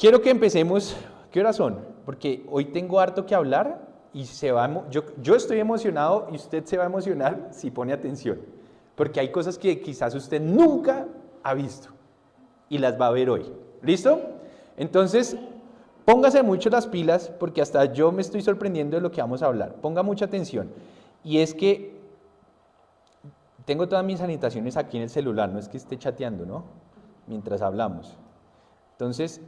Quiero que empecemos. ¿Qué horas son? Porque hoy tengo harto que hablar y yo estoy emocionado y usted se va a emocionar si pone atención. Porque hay cosas que quizás usted nunca ha visto y las va a ver hoy. ¿Listo? Entonces, póngase mucho las pilas porque hasta yo me estoy sorprendiendo de lo que vamos a hablar. Ponga mucha atención. Y es que tengo todas mis anotaciones aquí en el celular, no es que esté chateando, ¿no? Mientras hablamos. Entonces,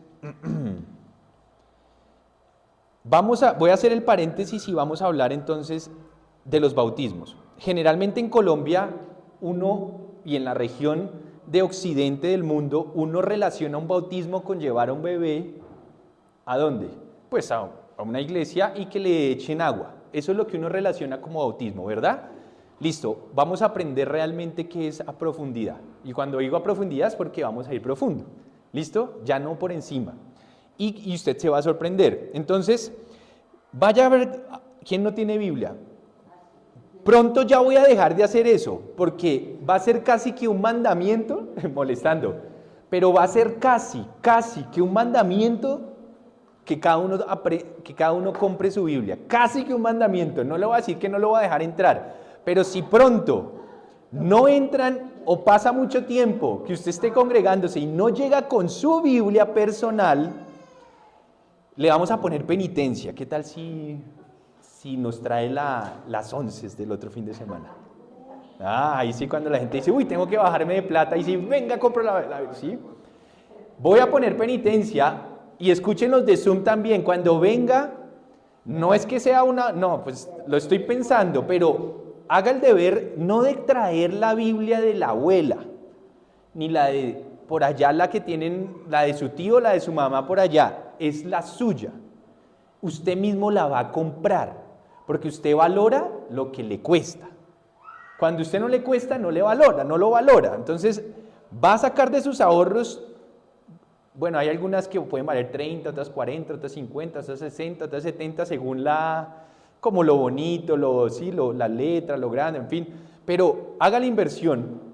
voy a hacer el paréntesis y vamos a hablar entonces de los bautismos. Generalmente en Colombia y en la región de occidente del mundo, uno relaciona un bautismo con llevar a un bebé, ¿a dónde? Pues a una iglesia y que le echen agua. Eso es lo que uno relaciona como bautismo, ¿verdad? Listo, vamos a aprender realmente qué es a profundidad. Y cuando digo a profundidad es porque vamos a ir profundo. ¿Listo? Ya no por encima. Y usted se va a sorprender. Entonces, vaya a ver, ¿quién no tiene Biblia? Pronto ya voy a dejar de hacer eso, porque va a ser casi que un mandamiento, molestando, pero va a ser casi que un mandamiento que cada uno compre su Biblia. Casi que un mandamiento. No le voy a decir que no lo voy a dejar entrar, pero si pronto no entran o pasa mucho tiempo que usted esté congregándose y no llega con su Biblia personal, le vamos a poner penitencia. ¿Qué tal si nos trae las 11 del otro fin de semana? Ahí sí, cuando la gente dice, uy, tengo que bajarme de plata, y si venga, compro la ¿sí? Voy a poner penitencia, y escuchen los de Zoom también, cuando venga, no es que sea no, pues lo estoy pensando, pero haga el deber no de traer la Biblia de la abuela, ni la de por allá, la que tienen, la de su tío, la de su mamá por allá, es la suya. Usted mismo la va a comprar, porque usted valora lo que le cuesta. Cuando usted no le cuesta, no lo valora. Entonces, va a sacar de sus ahorros, bueno, hay algunas que pueden valer 30, otras 40, otras 50, otras 60, otras 70, según como lo bonito, la letra, lo grande, en fin. Pero haga la inversión.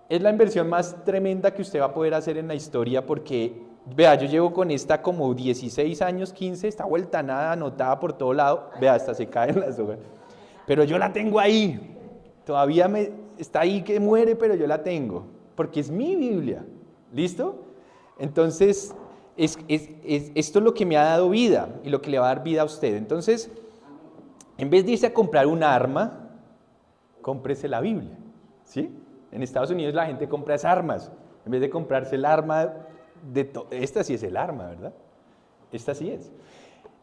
Es la inversión más tremenda que usted va a poder hacer en la historia porque, vea, yo llevo con esta como 16 años, 15, está vuelta nada, anotada por todo lado. Vea, hasta se caen las hojas. Pero yo la tengo ahí. Todavía está ahí que muere, pero yo la tengo. Porque es mi Biblia. ¿Listo? Entonces, esto es lo que me ha dado vida y lo que le va a dar vida a usted. Entonces, en vez de irse a comprar un arma, cómprese la Biblia. ¿Sí? En Estados Unidos la gente compra esas armas. En vez de comprarse el arma, esta sí es el arma, ¿verdad? Esta sí es.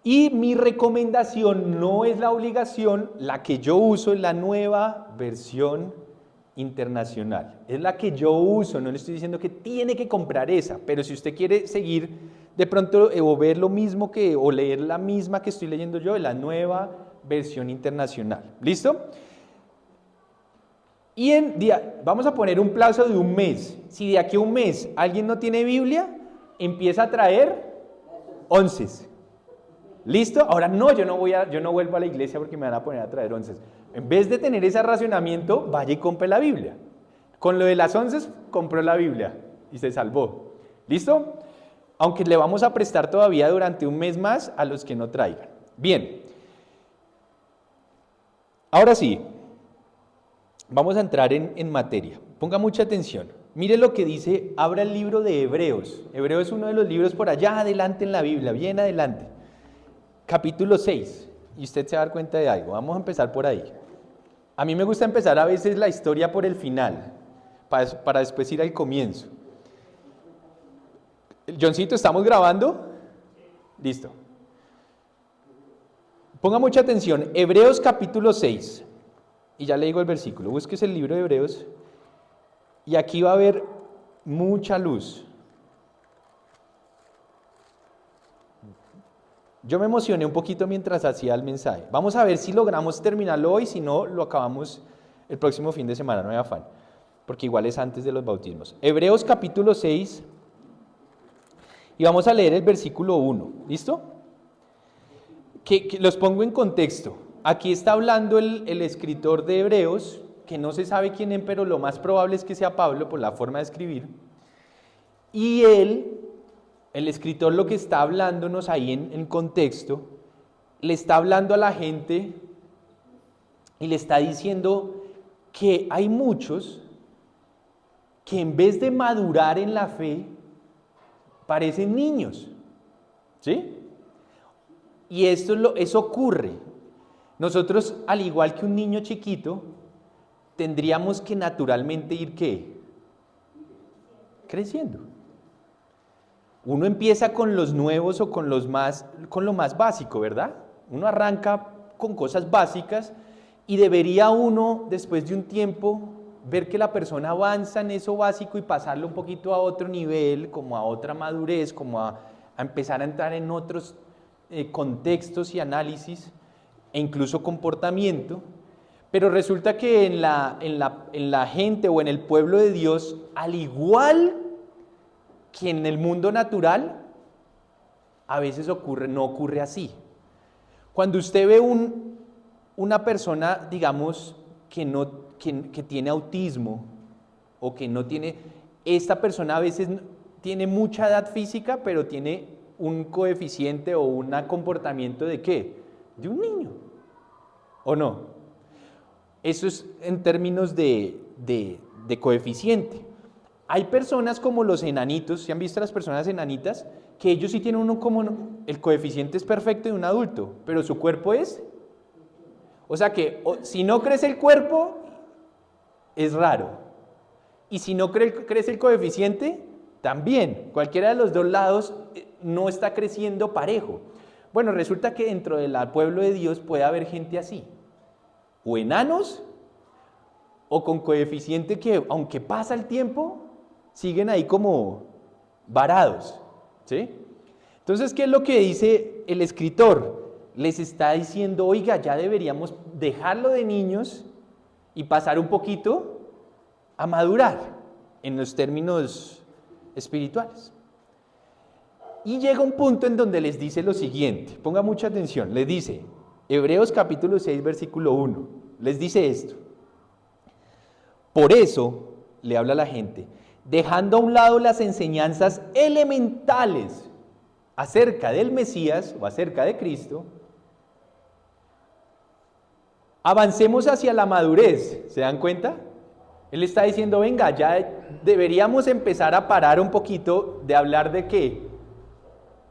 Y mi recomendación no es la obligación, la que yo uso es la nueva versión internacional. Es la que yo uso, no le estoy diciendo que tiene que comprar esa, pero si usted quiere seguir de pronto o ver lo mismo o leer la misma que estoy leyendo yo, es la nueva versión internacional. ¿Listo? Y vamos a poner un plazo de un mes. Si de aquí a un mes alguien no tiene Biblia, empieza a traer 11. ¿Listo? Ahora no, yo no vuelvo a la iglesia porque me van a poner a traer 11. En vez de tener ese racionamiento, vaya y compre la Biblia. Con lo de las 11, compró la Biblia y se salvó. ¿Listo? Aunque le vamos a prestar todavía durante un mes más a los que no traigan. Bien. Ahora sí, vamos a entrar en materia. Ponga mucha atención. Mire lo que dice, abra el libro de Hebreos. Hebreos es uno de los libros por allá adelante en la Biblia, bien adelante. Capítulo 6. Y usted se va a dar cuenta de algo. Vamos a empezar por ahí. A mí me gusta empezar a veces la historia por el final, para después ir al comienzo. Johncito, ¿estamos grabando? Listo. Ponga mucha atención. Hebreos capítulo 6. Y ya le digo el versículo. Búsquese el libro de Hebreos. Y aquí va a haber mucha luz. Yo me emocioné un poquito mientras hacía el mensaje. Vamos a ver si logramos terminarlo hoy, si no, lo acabamos el próximo fin de semana, no hay afán, porque igual es antes de los bautismos. Hebreos capítulo 6, y vamos a leer el versículo 1, ¿listo? Que los pongo en contexto. Aquí está hablando el escritor de Hebreos, que no se sabe quién es, pero lo más probable es que sea Pablo por la forma de escribir. Y él el escritor lo que está hablándonos ahí en contexto, le está hablando a la gente y le está diciendo que hay muchos que en vez de madurar en la fe, parecen niños, ¿sí? Y eso ocurre. Nosotros, al igual que un niño chiquito, tendríamos que naturalmente ir, ¿qué? Creciendo. Uno empieza con los nuevos o con lo más básico, ¿verdad? Uno arranca con cosas básicas y debería uno, después de un tiempo, ver que la persona avanza en eso básico y pasarlo un poquito a otro nivel, como a otra madurez, como a empezar a entrar en otros contextos y análisis e incluso comportamiento. Pero resulta que en la gente o en el pueblo de Dios, al igual que en el mundo natural, a veces no ocurre así. Cuando usted ve una persona, digamos, que tiene autismo o que no tiene, esta persona a veces tiene mucha edad física, pero tiene un coeficiente o un comportamiento ¿de qué? De un niño, ¿o no? Eso es en términos de coeficiente. Hay personas como los enanitos, ¿se han visto las personas enanitas? Que ellos sí tienen el coeficiente es perfecto de un adulto, pero su cuerpo es... O sea que si no crece el cuerpo, es raro. Y si no crece el coeficiente, también. Cualquiera de los dos lados no está creciendo parejo. Bueno, resulta que dentro del pueblo de Dios puede haber gente así. O enanos, o con coeficiente que, aunque pasa el tiempo, siguen ahí como varados, ¿sí? Entonces, ¿qué es lo que dice el escritor? Les está diciendo, oiga, ya deberíamos dejarlo de niños y pasar un poquito a madurar en los términos espirituales. Y llega un punto en donde les dice lo siguiente, ponga mucha atención, les dice, Hebreos capítulo 6, versículo 1, les dice esto. Por eso, le habla a la gente, dejando a un lado las enseñanzas elementales acerca del Mesías o acerca de Cristo, avancemos hacia la madurez, ¿se dan cuenta? Él está diciendo, venga, ya deberíamos empezar a parar un poquito de hablar de qué,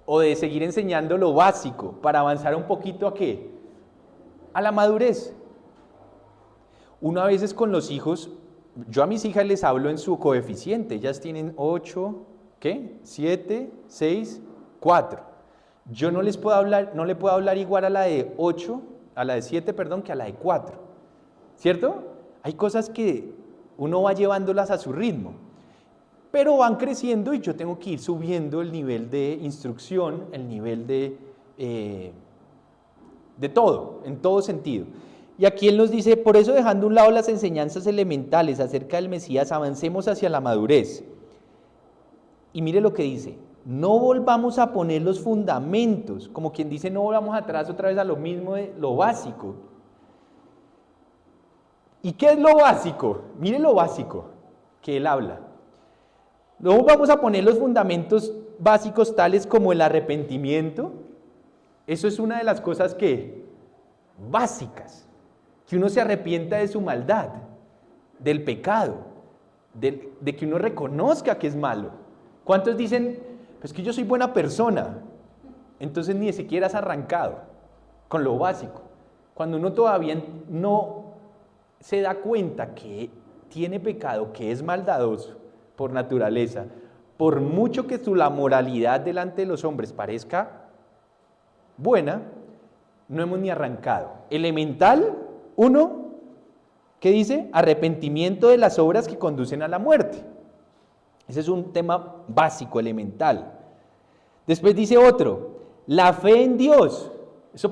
o de seguir enseñando lo básico, para avanzar un poquito a qué, a la madurez. Uno a veces con los hijos, yo a mis hijas les hablo en su coeficiente, ellas tienen 8, ¿qué? 7, 6, 4. Yo no le puedo hablar igual a la de 8, a la de 7, perdón, que a la de 4, ¿cierto? Hay cosas que uno va llevándolas a su ritmo, pero van creciendo y yo tengo que ir subiendo el nivel de instrucción, el nivel de todo, en todo sentido. Y aquí él nos dice, por eso dejando a un lado las enseñanzas elementales acerca del Mesías, avancemos hacia la madurez. Y mire lo que dice, no volvamos a poner los fundamentos, como quien dice, no volvamos atrás otra vez a lo mismo de lo básico. ¿Y qué es lo básico? Mire lo básico que él habla. No vamos a poner los fundamentos básicos tales como el arrepentimiento. Eso es una de las cosas básicas, que uno se arrepienta de su maldad, del pecado, de que uno reconozca que es malo. ¿Cuántos dicen, pues que yo soy buena persona? Entonces ni siquiera has arrancado con lo básico. Cuando uno todavía no se da cuenta que tiene pecado, que es maldadoso por naturaleza, por mucho que la moralidad delante de los hombres parezca buena, no hemos ni arrancado. Elemental, 1, ¿qué dice? Arrepentimiento de las obras que conducen a la muerte. Ese es un tema básico, elemental. Después dice otro, la fe en Dios. Eso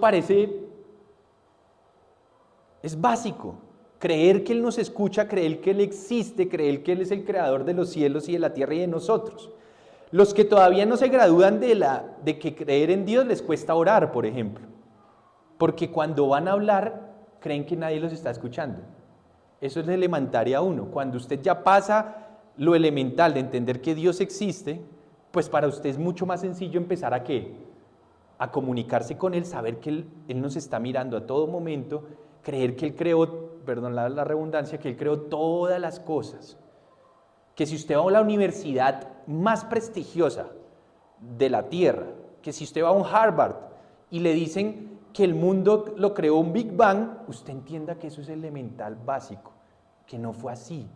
es básico. Creer que Él nos escucha, creer que Él existe, creer que Él es el creador de los cielos y de la tierra y de nosotros. Los que todavía no se gradúan de que creer en Dios les cuesta orar, por ejemplo. Porque cuando van a hablar, creen que nadie los está escuchando. Eso es elementaria 1. Cuando usted ya pasa lo elemental de entender que Dios existe, pues para usted es mucho más sencillo empezar a ¿qué? A comunicarse con Él, saber que Él nos está mirando a todo momento, creer que Él creó, perdón la redundancia, que Él creó todas las cosas. Que si usted va a la universidad más prestigiosa de la Tierra, que si usted va a un Harvard y le dicen que el mundo lo creó un Big Bang, usted entienda que eso es elemental básico, que no fue así,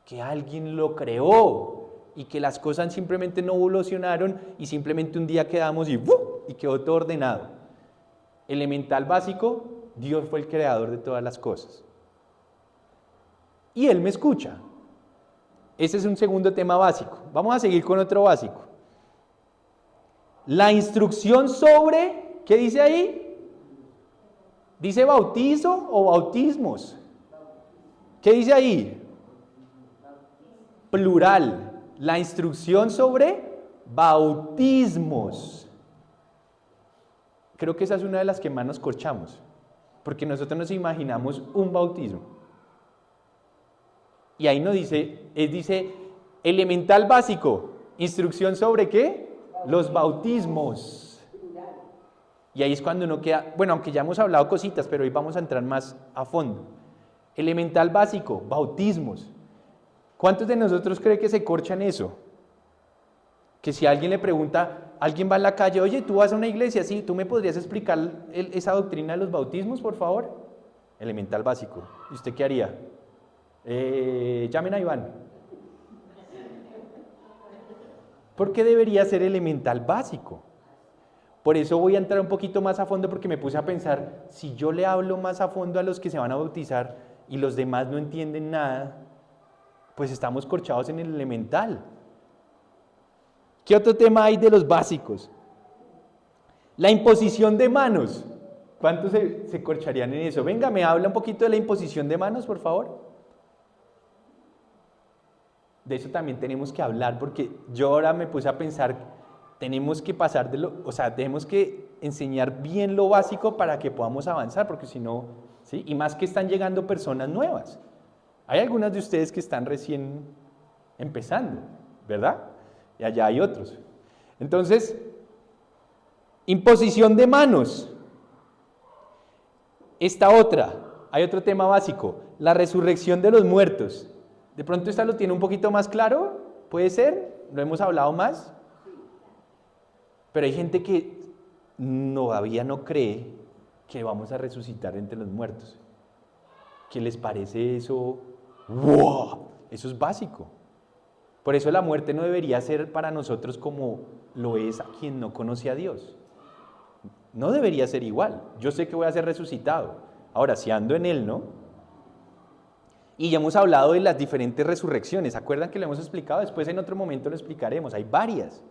que alguien lo creó y que las cosas simplemente no evolucionaron y simplemente un día quedamos y quedó todo ordenado. Elemental básico, Dios fue el creador de todas las cosas. Y Él me escucha. Ese es un segundo tema básico. Vamos a seguir con otro básico. La instrucción sobre, ¿qué dice ahí? ¿Dice bautizo o bautismos? ¿Qué dice ahí? Plural. La instrucción sobre bautismos. Creo que esa es una de las que más nos corchamos, porque nosotros nos imaginamos un bautismo. Y ahí no dice, dice elemental básico, instrucción sobre ¿qué? Los bautismos. Y ahí es cuando uno queda, bueno, aunque ya hemos hablado cositas, pero hoy vamos a entrar más a fondo. Elemental básico, bautismos. ¿Cuántos de nosotros cree que se corchan eso? Que si alguien le pregunta, alguien va a la calle, oye, tú vas a una iglesia, sí, ¿tú me podrías explicar esa doctrina de los bautismos, por favor? Elemental básico. ¿Y usted qué haría? Llamen a Iván. ¿Por qué debería ser elemental básico? Por eso voy a entrar un poquito más a fondo, porque me puse a pensar, si yo le hablo más a fondo a los que se van a bautizar y los demás no entienden nada, pues estamos corchados en el elemental. ¿Qué otro tema hay de los básicos? La imposición de manos. ¿Cuántos se corcharían en eso? Venga, me habla un poquito de la imposición de manos, por favor. De eso también tenemos que hablar, porque yo ahora me puse a pensar, tenemos que pasar tenemos que enseñar bien lo básico para que podamos avanzar, porque si no, ¿sí? Y más que están llegando personas nuevas. Hay algunas de ustedes que están recién empezando, ¿verdad? Y allá hay otros. Entonces, imposición de manos. Esta otra, hay otro tema básico, la resurrección de los muertos. De pronto esta lo tiene un poquito más claro, ¿puede ser? ¿Lo hemos hablado más? Pero hay gente que todavía no cree que vamos a resucitar entre los muertos. ¿Qué les parece eso? ¡Wow! Eso es básico. Por eso la muerte no debería ser para nosotros como lo es a quien no conoce a Dios. No debería ser igual. Yo sé que voy a ser resucitado. Ahora, si ando en Él, ¿no? Y ya hemos hablado de las diferentes resurrecciones. ¿Se acuerdan que lo hemos explicado? Después en otro momento lo explicaremos. Hay varias.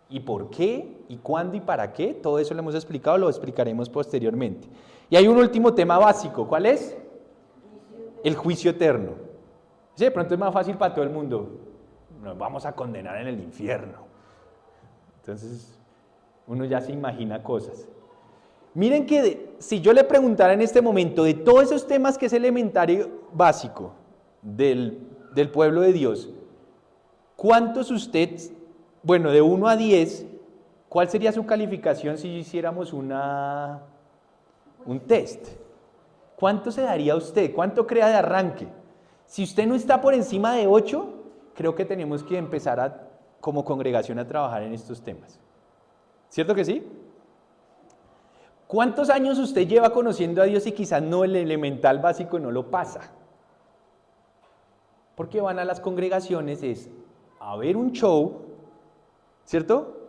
¿Y por qué? ¿Y cuándo? ¿Y para qué? Todo eso lo hemos explicado, lo explicaremos posteriormente. Y hay un último tema básico. ¿Cuál es? El juicio eterno. Sí, de pronto es más fácil para todo el mundo. Nos vamos a condenar en el infierno. Entonces, uno ya se imagina cosas. Miren que si yo le preguntara en este momento de todos esos temas que es elementario básico del pueblo de Dios, ¿cuántos usted, bueno, de 1 a 10, cuál sería su calificación si hiciéramos un test? ¿Cuánto se daría usted? ¿Cuánto crea de arranque? Si usted no está por encima de 8, creo que tenemos que empezar como congregación a trabajar en estos temas. ¿Cierto que sí? ¿Cuántos años usted lleva conociendo a Dios y quizás no el elemental básico no lo pasa? Porque van a las congregaciones es a ver un show, ¿cierto?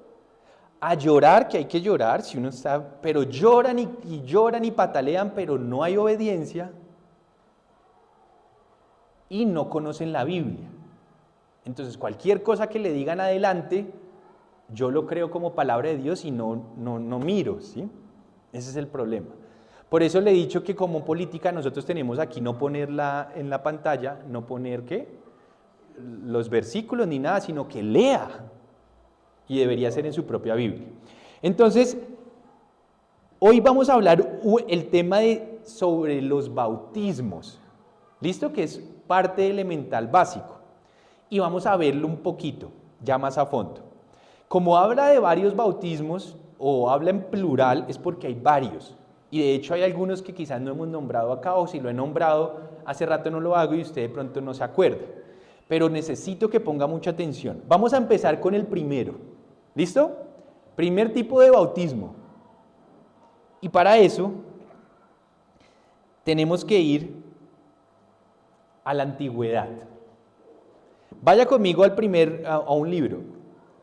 A llorar, que hay que llorar, si uno está, pero lloran y lloran y patalean, pero no hay obediencia y no conocen la Biblia. Entonces cualquier cosa que le digan adelante, yo lo creo como palabra de Dios y no miro, ¿sí? Ese es el problema. Por eso le he dicho que como política nosotros tenemos aquí no ponerla en la pantalla, no poner ¿qué? Los versículos ni nada, sino que lea. Y debería ser en su propia Biblia. Entonces, hoy vamos a hablar el tema sobre los bautismos. ¿Listo? Que es parte elemental básico. Y vamos a verlo un poquito, ya más a fondo. Como habla de varios bautismos o habla en plural es porque hay varios. Y de hecho hay algunos que quizás no hemos nombrado acá, o si lo he nombrado hace rato no lo hago y usted de pronto no se acuerda. Pero necesito que ponga mucha atención. Vamos a empezar con el primero. ¿Listo? Primer tipo de bautismo. Y para eso tenemos que ir a la antigüedad. Vaya conmigo a un libro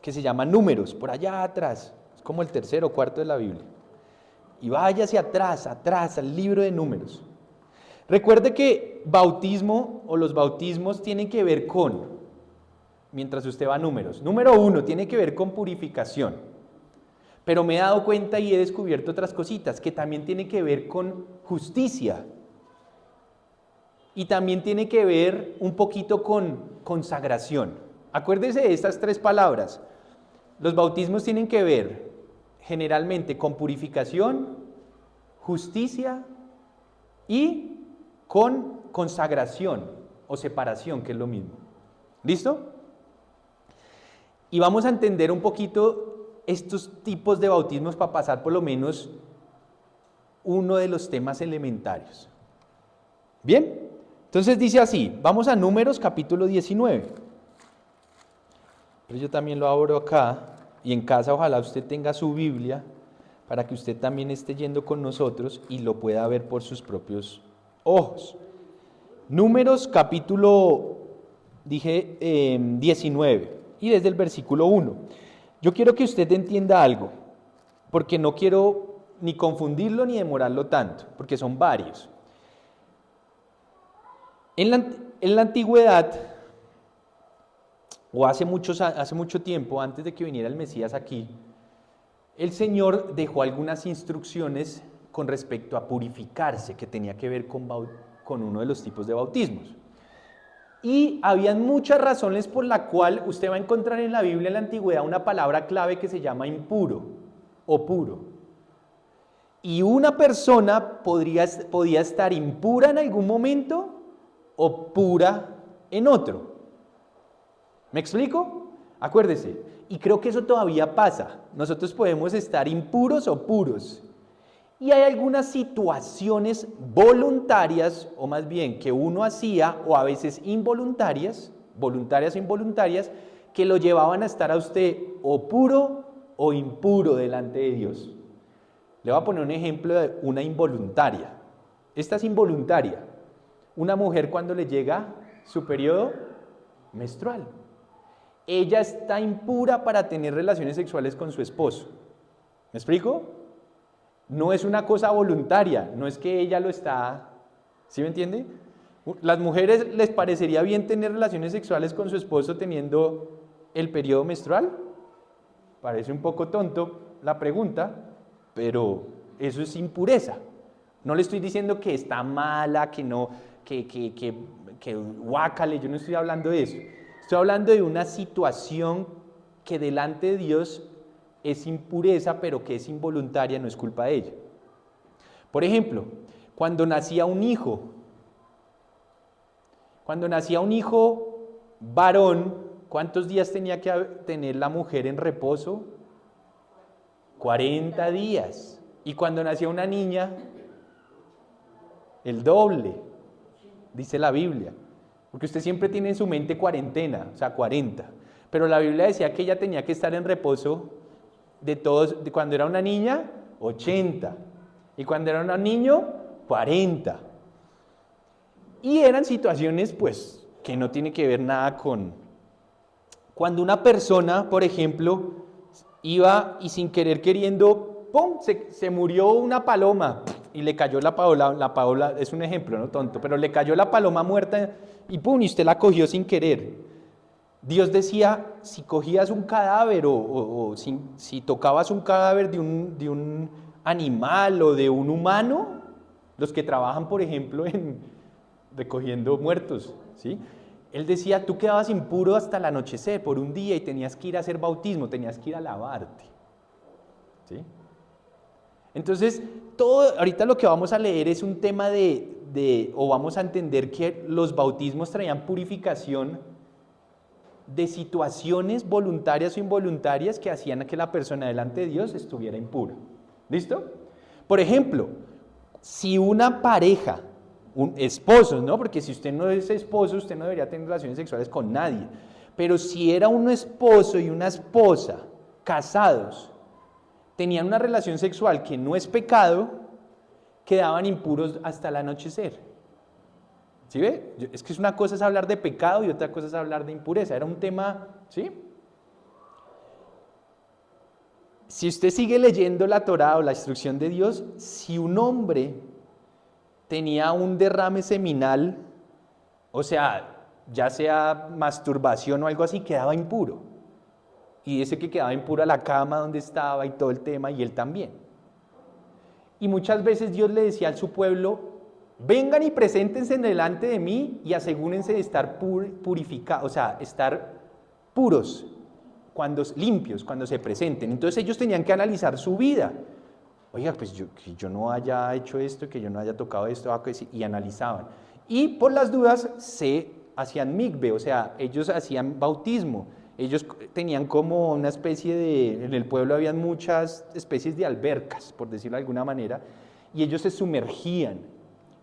que se llama Números, por allá atrás. Es como el tercero o cuarto de la Biblia. Y vaya hacia atrás, al libro de Números. Recuerde que bautismo o los bautismos tienen que ver con, mientras usted va a Números, número 1 tiene que ver con purificación. Pero me he dado cuenta y he descubierto otras cositas que también tienen que ver con justicia. Y también tiene que ver un poquito con consagración. Acuérdese de estas tres palabras. Los bautismos tienen que ver generalmente con purificación, justicia y con consagración o separación, que es lo mismo. ¿Listo? Y vamos a entender un poquito estos tipos de bautismos para pasar por lo menos uno de los temas elementarios. ¿Bien? Entonces dice así, vamos a Números capítulo 19. Pero yo también lo abro acá y en casa ojalá usted tenga su Biblia para que usted también esté yendo con nosotros y lo pueda ver por sus propios ojos. Números capítulo, 19 y desde el versículo 1. Yo quiero que usted entienda algo, porque no quiero ni confundirlo ni demorarlo tanto, porque son varios. En la antigüedad, o hace mucho tiempo, antes de que viniera el Mesías aquí, el Señor dejó algunas instrucciones con respecto a purificarse, que tenía que ver con uno de los tipos de bautismos. Y habían muchas razones por la cual usted va a encontrar en la Biblia en la antigüedad una palabra clave que se llama impuro o puro. Y una persona podía estar impura en algún momento o pura en otro. ¿Me explico? Acuérdese, y creo que eso todavía pasa. Nosotros podemos estar impuros o puros. Y hay algunas situaciones voluntarias, o más bien que uno hacía, o a veces involuntarias, voluntarias e involuntarias, que lo llevaban a estar a usted o puro o impuro delante de Dios. Le voy a poner un ejemplo de una involuntaria. Esta es involuntaria. Una mujer cuando le llega su periodo menstrual. Ella está impura para tener relaciones sexuales con su esposo. ¿Me explico? No es una cosa voluntaria, no es que ella lo está... ¿Sí me entiende? ¿Las mujeres les parecería bien tener relaciones sexuales con su esposo teniendo el periodo menstrual? Parece un poco tonto la pregunta, pero eso es impureza. No le estoy diciendo que está mala, que no... que guácale, yo no estoy hablando de eso. Estoy hablando de una situación que delante de Dios es impureza, pero que es involuntaria, no es culpa de ella. Por ejemplo, cuando nacía un hijo varón, ¿cuántos días tenía que tener la mujer en reposo? 40 días. Y cuando nacía una niña, el doble, dice la Biblia. Porque usted siempre tiene en su mente cuarentena, o sea, 40. Pero la Biblia decía que ella tenía que estar en reposo de cuando era una niña, 80. Y cuando era un niño, 40. Y eran situaciones, pues, que no tienen que ver nada con... Cuando una persona, por ejemplo, iba y sin querer queriendo, ¡pum!, se murió una paloma y le cayó la paloma, es un ejemplo, no tonto, pero le cayó la paloma muerta y ¡pum!, y usted la cogió sin querer. Dios decía, si cogías un cadáver si tocabas un cadáver de un animal o de un humano, los que trabajan, por ejemplo, recogiendo muertos, ¿sí? Él decía, tú quedabas impuro hasta el anochecer por un día y tenías que ir a hacer bautismo, tenías que ir a lavarte, ¿sí? Entonces, ahorita lo que vamos a leer es un tema o vamos a entender que los bautismos traían purificación de situaciones voluntarias o involuntarias que hacían que la persona delante de Dios estuviera impura. ¿Listo? Por ejemplo, si una pareja, esposos, ¿no? Porque si usted no es esposo, usted no debería tener relaciones sexuales con nadie. Pero si era un esposo y una esposa casados, tenían una relación sexual que no es pecado, quedaban impuros hasta el anochecer. ¿Sí ve? Es que una cosa es hablar de pecado y otra cosa es hablar de impureza. Era un tema, ¿sí? Si usted sigue leyendo la Torá o la instrucción de Dios, si un hombre tenía un derrame seminal, o sea, ya sea masturbación o algo así, quedaba impuro. Y ese que quedaba impuro a la cama donde estaba y todo el tema, y él también. Y muchas veces Dios le decía a su pueblo, vengan y preséntense delante de mí y asegúrense de estar purificados, o sea, estar puros, limpios, cuando se presenten. Entonces ellos tenían que analizar su vida. Oiga, pues que yo no haya hecho esto, que yo no haya tocado esto, y analizaban. Y por las dudas se hacían mikve, o sea, ellos hacían bautismo. Ellos tenían como una especie de, en el pueblo habían muchas especies de albercas, por decirlo de alguna manera, y ellos se sumergían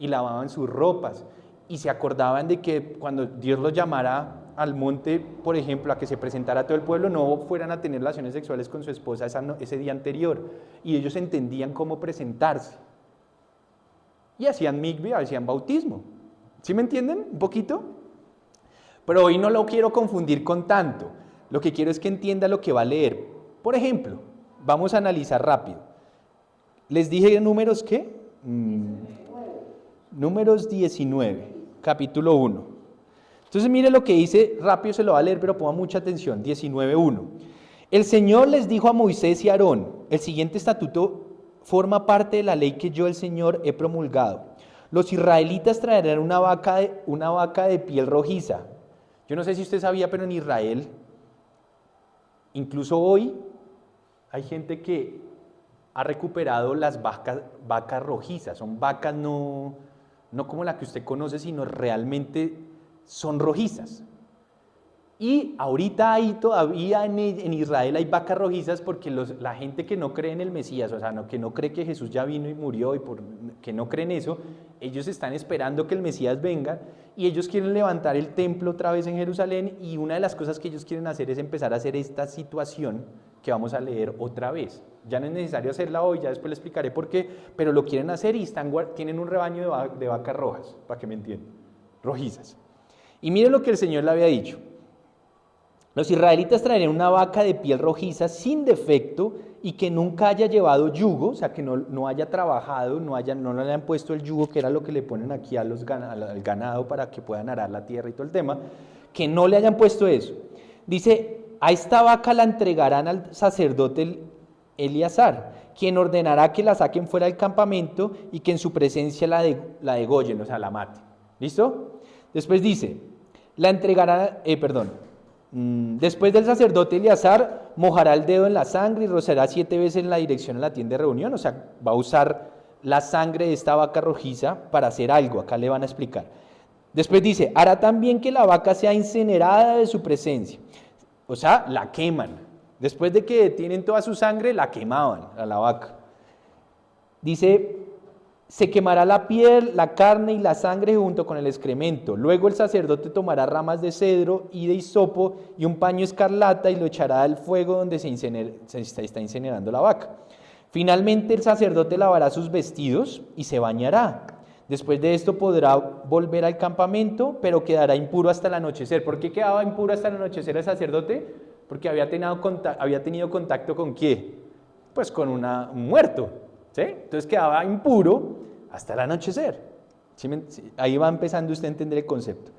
y lavaban sus ropas y se acordaban de que cuando Dios los llamara al monte, por ejemplo, a que se presentara a todo el pueblo, no fueran a tener relaciones sexuales con su esposa ese día anterior, y ellos entendían cómo presentarse y hacían mikve, hacían bautismo. ¿Sí me entienden un poquito? Pero hoy no lo quiero confundir con tanto. Lo que quiero es que entienda lo que va a leer. Por ejemplo, vamos a analizar rápido. ¿Les dije números qué? Números 19, capítulo 1. Entonces mire lo que dice, rápido se lo va a leer, pero ponga mucha atención. 19:1. El Señor les dijo a Moisés y a Aarón, el siguiente estatuto forma parte de la ley que yo, el Señor, he promulgado. Los israelitas traerán una vaca de piel rojiza. Yo no sé si usted sabía, pero en Israel, incluso hoy, hay gente que ha recuperado las vacas rojizas. Son vacas no como la que usted conoce, sino realmente son rojizas. Y ahorita hay todavía en Israel hay vacas rojizas porque la gente que no cree en el Mesías, o sea, que no cree que Jesús ya vino y murió, y que no creen eso, ellos están esperando que el Mesías venga y ellos quieren levantar el templo otra vez en Jerusalén, y una de las cosas que ellos quieren hacer es empezar a hacer esta situación que vamos a leer otra vez. Ya no es necesario hacerla hoy, ya después le explicaré por qué, pero lo quieren hacer y tienen un rebaño de vacas rojas, para que me entiendan, rojizas. Y miren lo que el Señor le había dicho. Los israelitas traerían una vaca de piel rojiza sin defecto y que nunca haya llevado yugo, o sea, que no haya trabajado, no le hayan puesto el yugo, que era lo que le ponen aquí al ganado para que puedan arar la tierra y todo el tema, que no le hayan puesto eso. Dice, a esta vaca la entregarán al sacerdote Eleazar, quien ordenará que la saquen fuera del campamento y que en su presencia la degollen, o sea, la maten. ¿Listo? Después dice, después del sacerdote Eleazar mojará el dedo en la sangre y rociará 7 veces en la dirección a la tienda de reunión, o sea, va a usar la sangre de esta vaca rojiza para hacer algo, acá le van a explicar. Después dice, hará también que la vaca sea incinerada de su presencia, o sea, la queman. Después de que tienen toda su sangre, la quemaban a la vaca. Dice, se quemará la piel, la carne y la sangre junto con el excremento. Luego el sacerdote tomará ramas de cedro y de hisopo y un paño escarlata y lo echará al fuego donde se está incinerando la vaca. Finalmente el sacerdote lavará sus vestidos y se bañará. Después de esto podrá volver al campamento, pero quedará impuro hasta el anochecer. ¿Por qué quedaba impuro hasta el anochecer el sacerdote? Porque había tenido contacto ¿con qué? Pues con un muerto, ¿sí? Entonces quedaba impuro hasta el anochecer. ¿Sí? Ahí va empezando usted a entender el concepto.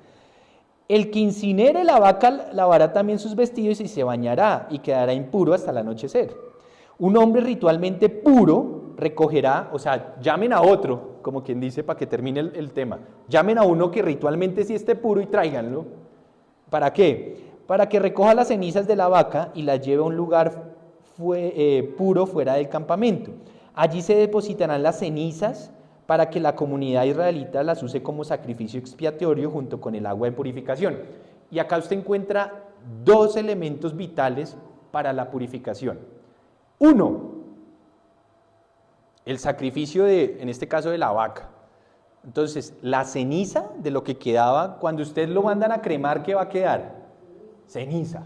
El que incinere la vaca lavará también sus vestidos y se bañará y quedará impuro hasta el anochecer. Un hombre ritualmente puro recogerá, o sea, llamen a otro, como quien dice, para que termine el tema. Llamen a uno que ritualmente sí esté puro y tráiganlo. ¿Para qué? Para que recoja las cenizas de la vaca y las lleve a un lugar puro fuera del campamento. Allí se depositarán las cenizas para que la comunidad israelita las use como sacrificio expiatorio junto con el agua de purificación. Y acá usted encuentra dos elementos vitales para la purificación. Uno, el sacrificio en este caso de la vaca. Entonces, la ceniza de lo que quedaba, cuando ustedes lo mandan a cremar, ¿qué va a quedar? Ceniza.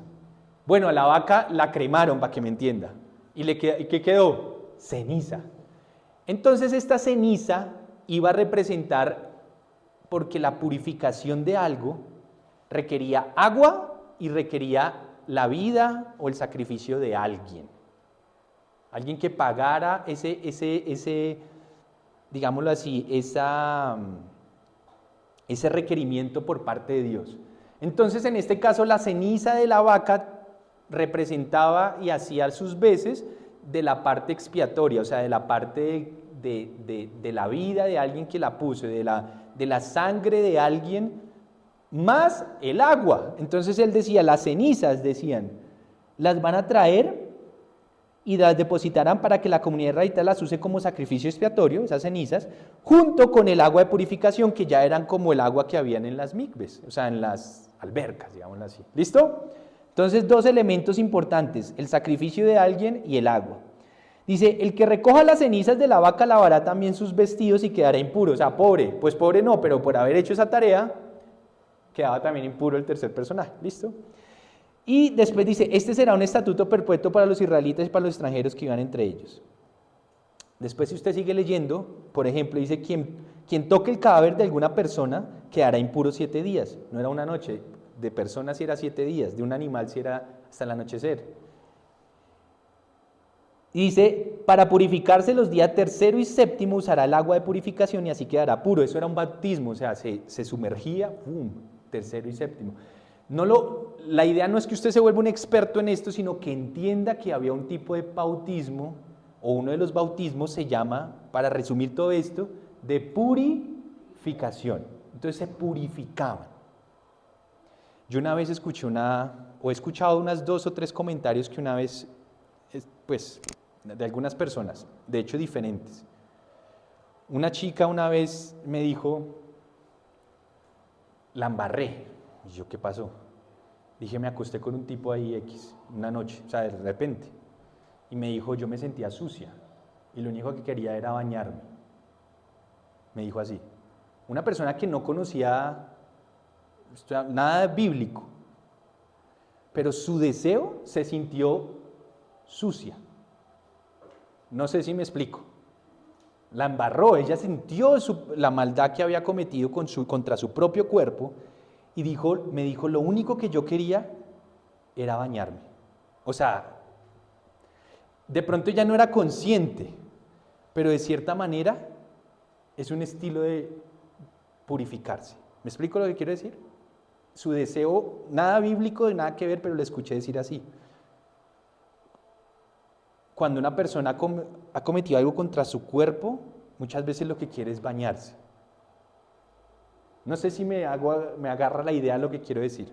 Bueno, a la vaca la cremaron, para que me entienda. ¿Y qué quedó? Ceniza. Entonces, esta ceniza iba a representar, porque la purificación de algo requería agua y requería la vida o el sacrificio de alguien. Alguien que pagara digámoslo así, ese requerimiento por parte de Dios. Entonces, en este caso, la ceniza de la vaca representaba y hacía sus veces de la parte expiatoria, o sea, de la parte de la vida de alguien que la puso, de la sangre de alguien, más el agua. Entonces él decía, las cenizas, decían, las van a traer y las depositarán para que la comunidad israelita las use como sacrificio expiatorio, esas cenizas, junto con el agua de purificación, que ya eran como el agua que habían en las mikves, o sea, en las albercas, digámoslo así. ¿Listo? Entonces, dos elementos importantes, el sacrificio de alguien y el agua. Dice, el que recoja las cenizas de la vaca lavará también sus vestidos y quedará impuro. O sea, pobre, pues pobre no, pero por haber hecho esa tarea, quedaba también impuro el tercer personaje. ¿Listo? Y después dice, este será un estatuto perpetuo para los israelitas y para los extranjeros que iban entre ellos. Después, si usted sigue leyendo, por ejemplo, dice, quien toque el cadáver de alguna persona quedará impuro 7 días. No era una noche, de personas si era 7 días, de un animal si era hasta el anochecer. Y dice, para purificarse los días tercero y séptimo usará el agua de purificación y así quedará puro. Eso era un bautismo, o sea, se sumergía, ¡pum!, tercero y séptimo. La idea no es que usted se vuelva un experto en esto, sino que entienda que había un tipo de bautismo, o uno de los bautismos se llama, para resumir todo esto, de purificación. Entonces se purificaban. Yo una vez escuché he escuchado unas 2 o 3 comentarios que una vez, pues, de algunas personas, de hecho diferentes. Una chica una vez me dijo, la embarré. Y yo, ¿qué pasó? Dije, me acosté con un tipo ahí X, una noche, o sea, de repente. Y me dijo, yo me sentía sucia y lo único que quería era bañarme. Me dijo así. Una persona que no conocía nada bíblico, pero su deseo se sintió sucia. No sé si me explico. La embarró, ella sintió la maldad que había cometido contra su propio cuerpo y me dijo, lo único que yo quería era bañarme. O sea, de pronto ella no era consciente, pero de cierta manera es un estilo de purificarse. ¿Me explico lo que quiero decir? Su deseo, nada bíblico, de nada que ver, pero le escuché decir así. Cuando una persona ha cometido algo contra su cuerpo, muchas veces lo que quiere es bañarse. No sé si me agarra la idea de lo que quiero decir,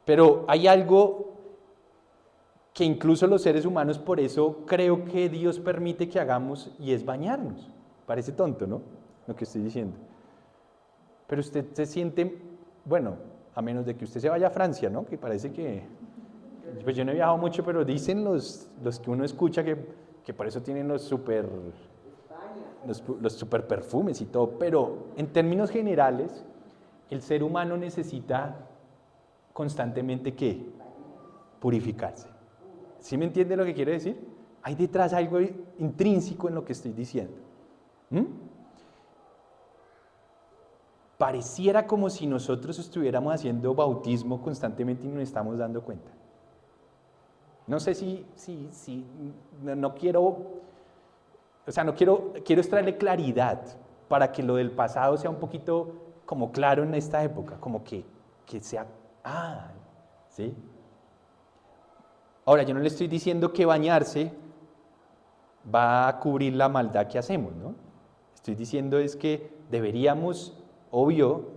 pero hay algo que incluso los seres humanos, por eso creo que Dios permite que hagamos, y es bañarnos. Parece tonto, ¿no? Lo que estoy diciendo. Pero usted se siente, bueno, a menos de que usted se vaya a Francia, ¿no? Que parece que, pues yo no he viajado mucho, pero dicen los que uno escucha que por eso tienen los super perfumes y todo, pero en términos generales, el ser humano necesita constantemente, ¿qué? Purificarse. ¿Sí me entiende lo que quiero decir? Hay detrás algo intrínseco en lo que estoy diciendo. Pareciera como si nosotros estuviéramos haciendo bautismo constantemente y no nos estamos dando cuenta. No sé si no quiero, o sea, quiero extraerle claridad para que lo del pasado sea un poquito como claro en esta época, como que sea, ¿sí? Ahora, yo no le estoy diciendo que bañarse va a cubrir la maldad que hacemos, ¿no? Estoy diciendo es que deberíamos, obvio,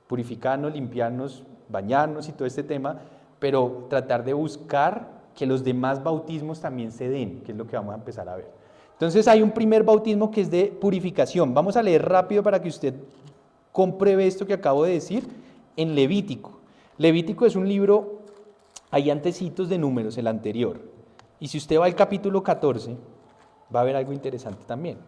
purificarnos, limpiarnos, bañarnos y todo este tema, pero tratar de buscar que los demás bautismos también se den, que es lo que vamos a empezar a ver. Entonces hay un primer bautismo que es de purificación. Vamos a leer rápido para que usted compruebe esto que acabo de decir en Levítico. Levítico es un libro hay antecitos de Números, el anterior. Y si usted va al capítulo 14, va a ver algo interesante también.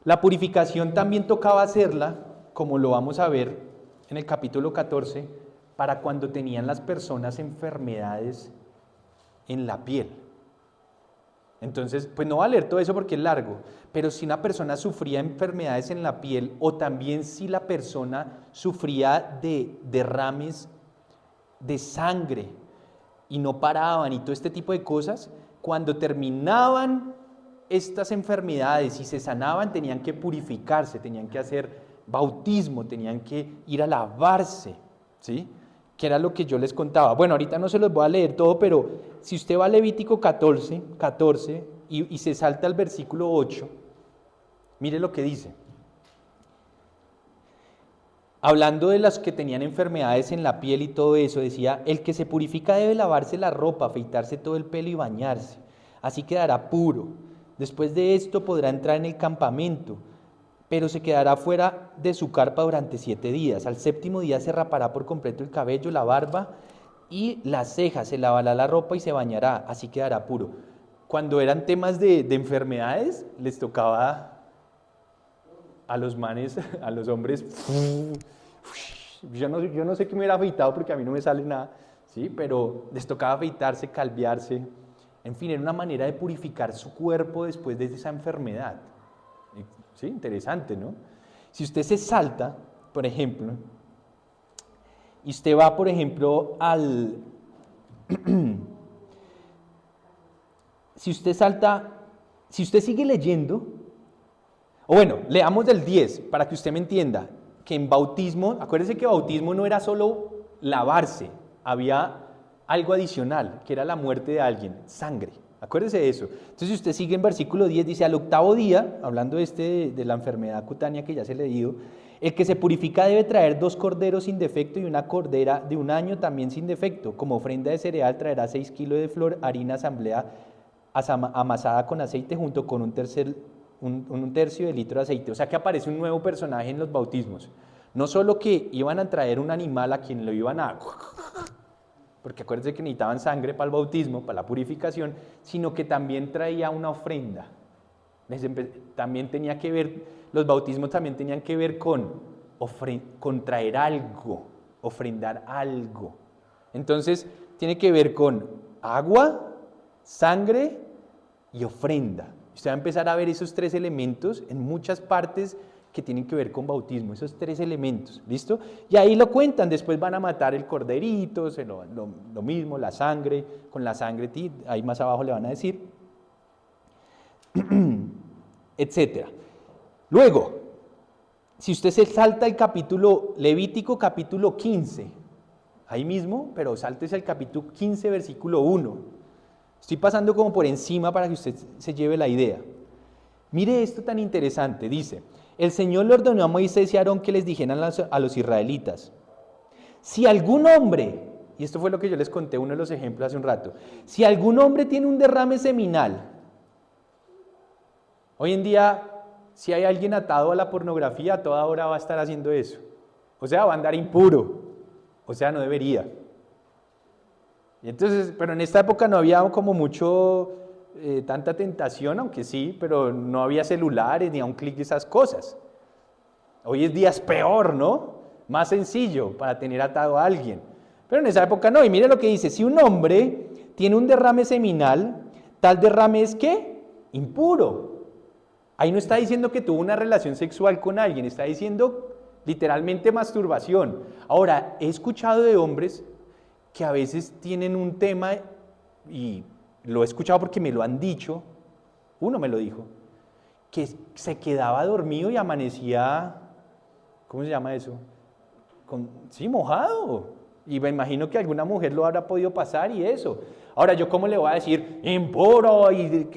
La purificación también tocaba hacerla, como lo vamos a ver en el capítulo 14, para cuando tenían las personas enfermedades en la piel. Entonces, pues no va a leer todo eso porque es largo, pero si una persona sufría enfermedades en la piel o también si la persona sufría de derrames de sangre y no paraban y todo este tipo de cosas, cuando terminaban estas enfermedades y se sanaban, tenían que purificarse, tenían que hacer bautismo, tenían que ir a lavarse, ¿sí? Que era lo que yo les contaba. Bueno, ahorita no se los voy a leer todo, pero si usted va a Levítico 14 y se salta al versículo 8, mire lo que dice. Hablando de las que tenían enfermedades en la piel y todo eso, decía, el que se purifica debe lavarse la ropa, afeitarse todo el pelo y bañarse, así quedará puro. Después de esto podrá entrar en el campamento, pero se quedará fuera de su carpa durante 7 días. Al séptimo día se rapará por completo el cabello, la barba y las cejas, se lavará la ropa y se bañará, así quedará puro. Cuando eran temas de enfermedades, les tocaba a los manes, a los hombres, yo no sé qué me hubiera afeitado porque a mí no me sale nada, ¿sí? Pero les tocaba afeitarse, calvearse, en fin, era una manera de purificar su cuerpo después de esa enfermedad. Sí, interesante, ¿no? Si usted se salta, por ejemplo, y usted va, por ejemplo, si usted sigue leyendo, o bueno, leamos del 10 para que usted me entienda, que en bautismo, acuérdese que bautismo no era solo lavarse, había algo adicional, que era la muerte de alguien, sangre. Acuérdese de eso. Entonces, si usted sigue en versículo 10, dice, al octavo día, hablando de la enfermedad cutánea que ya se le dio, el que se purifica debe traer 2 corderos sin defecto y una cordera de 1 año también sin defecto. Como ofrenda de cereal traerá 6 kilos de flor, harina asamblea amasada con aceite junto con un tercio de litro de aceite. O sea que aparece un nuevo personaje en los bautismos. No solo que iban a traer un animal a quien lo iban a... porque acuérdense que necesitaban sangre para el bautismo, para la purificación, sino que también traía una ofrenda. También tenía que ver, los bautismos también tenían que ver con traer algo, ofrendar algo. Entonces, tiene que ver con agua, sangre y ofrenda. Usted va a empezar a ver esos 3 elementos en muchas partes que tienen que ver con bautismo, esos 3 elementos, ¿listo? Y ahí lo cuentan, después van a matar el corderito, lo mismo, la sangre, con la sangre, ahí más abajo le van a decir, etcétera. Luego, si usted se salta el capítulo, Levítico capítulo 15, ahí mismo, pero sáltese el capítulo 15, versículo 1. Estoy pasando como por encima para que usted se lleve la idea. Mire esto tan interesante, dice, el Señor le ordenó a Moisés y a Aarón que les dijeran a los israelitas, si algún hombre, y esto fue lo que yo les conté, uno de los ejemplos hace un rato, si algún hombre tiene un derrame seminal, hoy en día, si hay alguien atado a la pornografía, a toda hora va a estar haciendo eso, o sea, va a andar impuro, o sea, no debería. Y entonces, pero en esta época no había como tanta tentación, aunque sí, pero no había celulares ni a un clic de esas cosas. Hoy en día es peor, ¿no? Más sencillo para tener atado a alguien. Pero en esa época no. Y mire lo que dice, si un hombre tiene un derrame seminal, tal derrame es ¿qué? Impuro. Ahí no está diciendo que tuvo una relación sexual con alguien, está diciendo literalmente masturbación. Ahora, he escuchado de hombres que a veces tienen un tema, y lo he escuchado porque me lo han dicho, uno me lo dijo, que se quedaba dormido y amanecía, ¿cómo se llama eso? Sí, mojado. Y me imagino que alguna mujer lo habrá podido pasar y eso. Ahora, ¿yo cómo le voy a decir, impuro y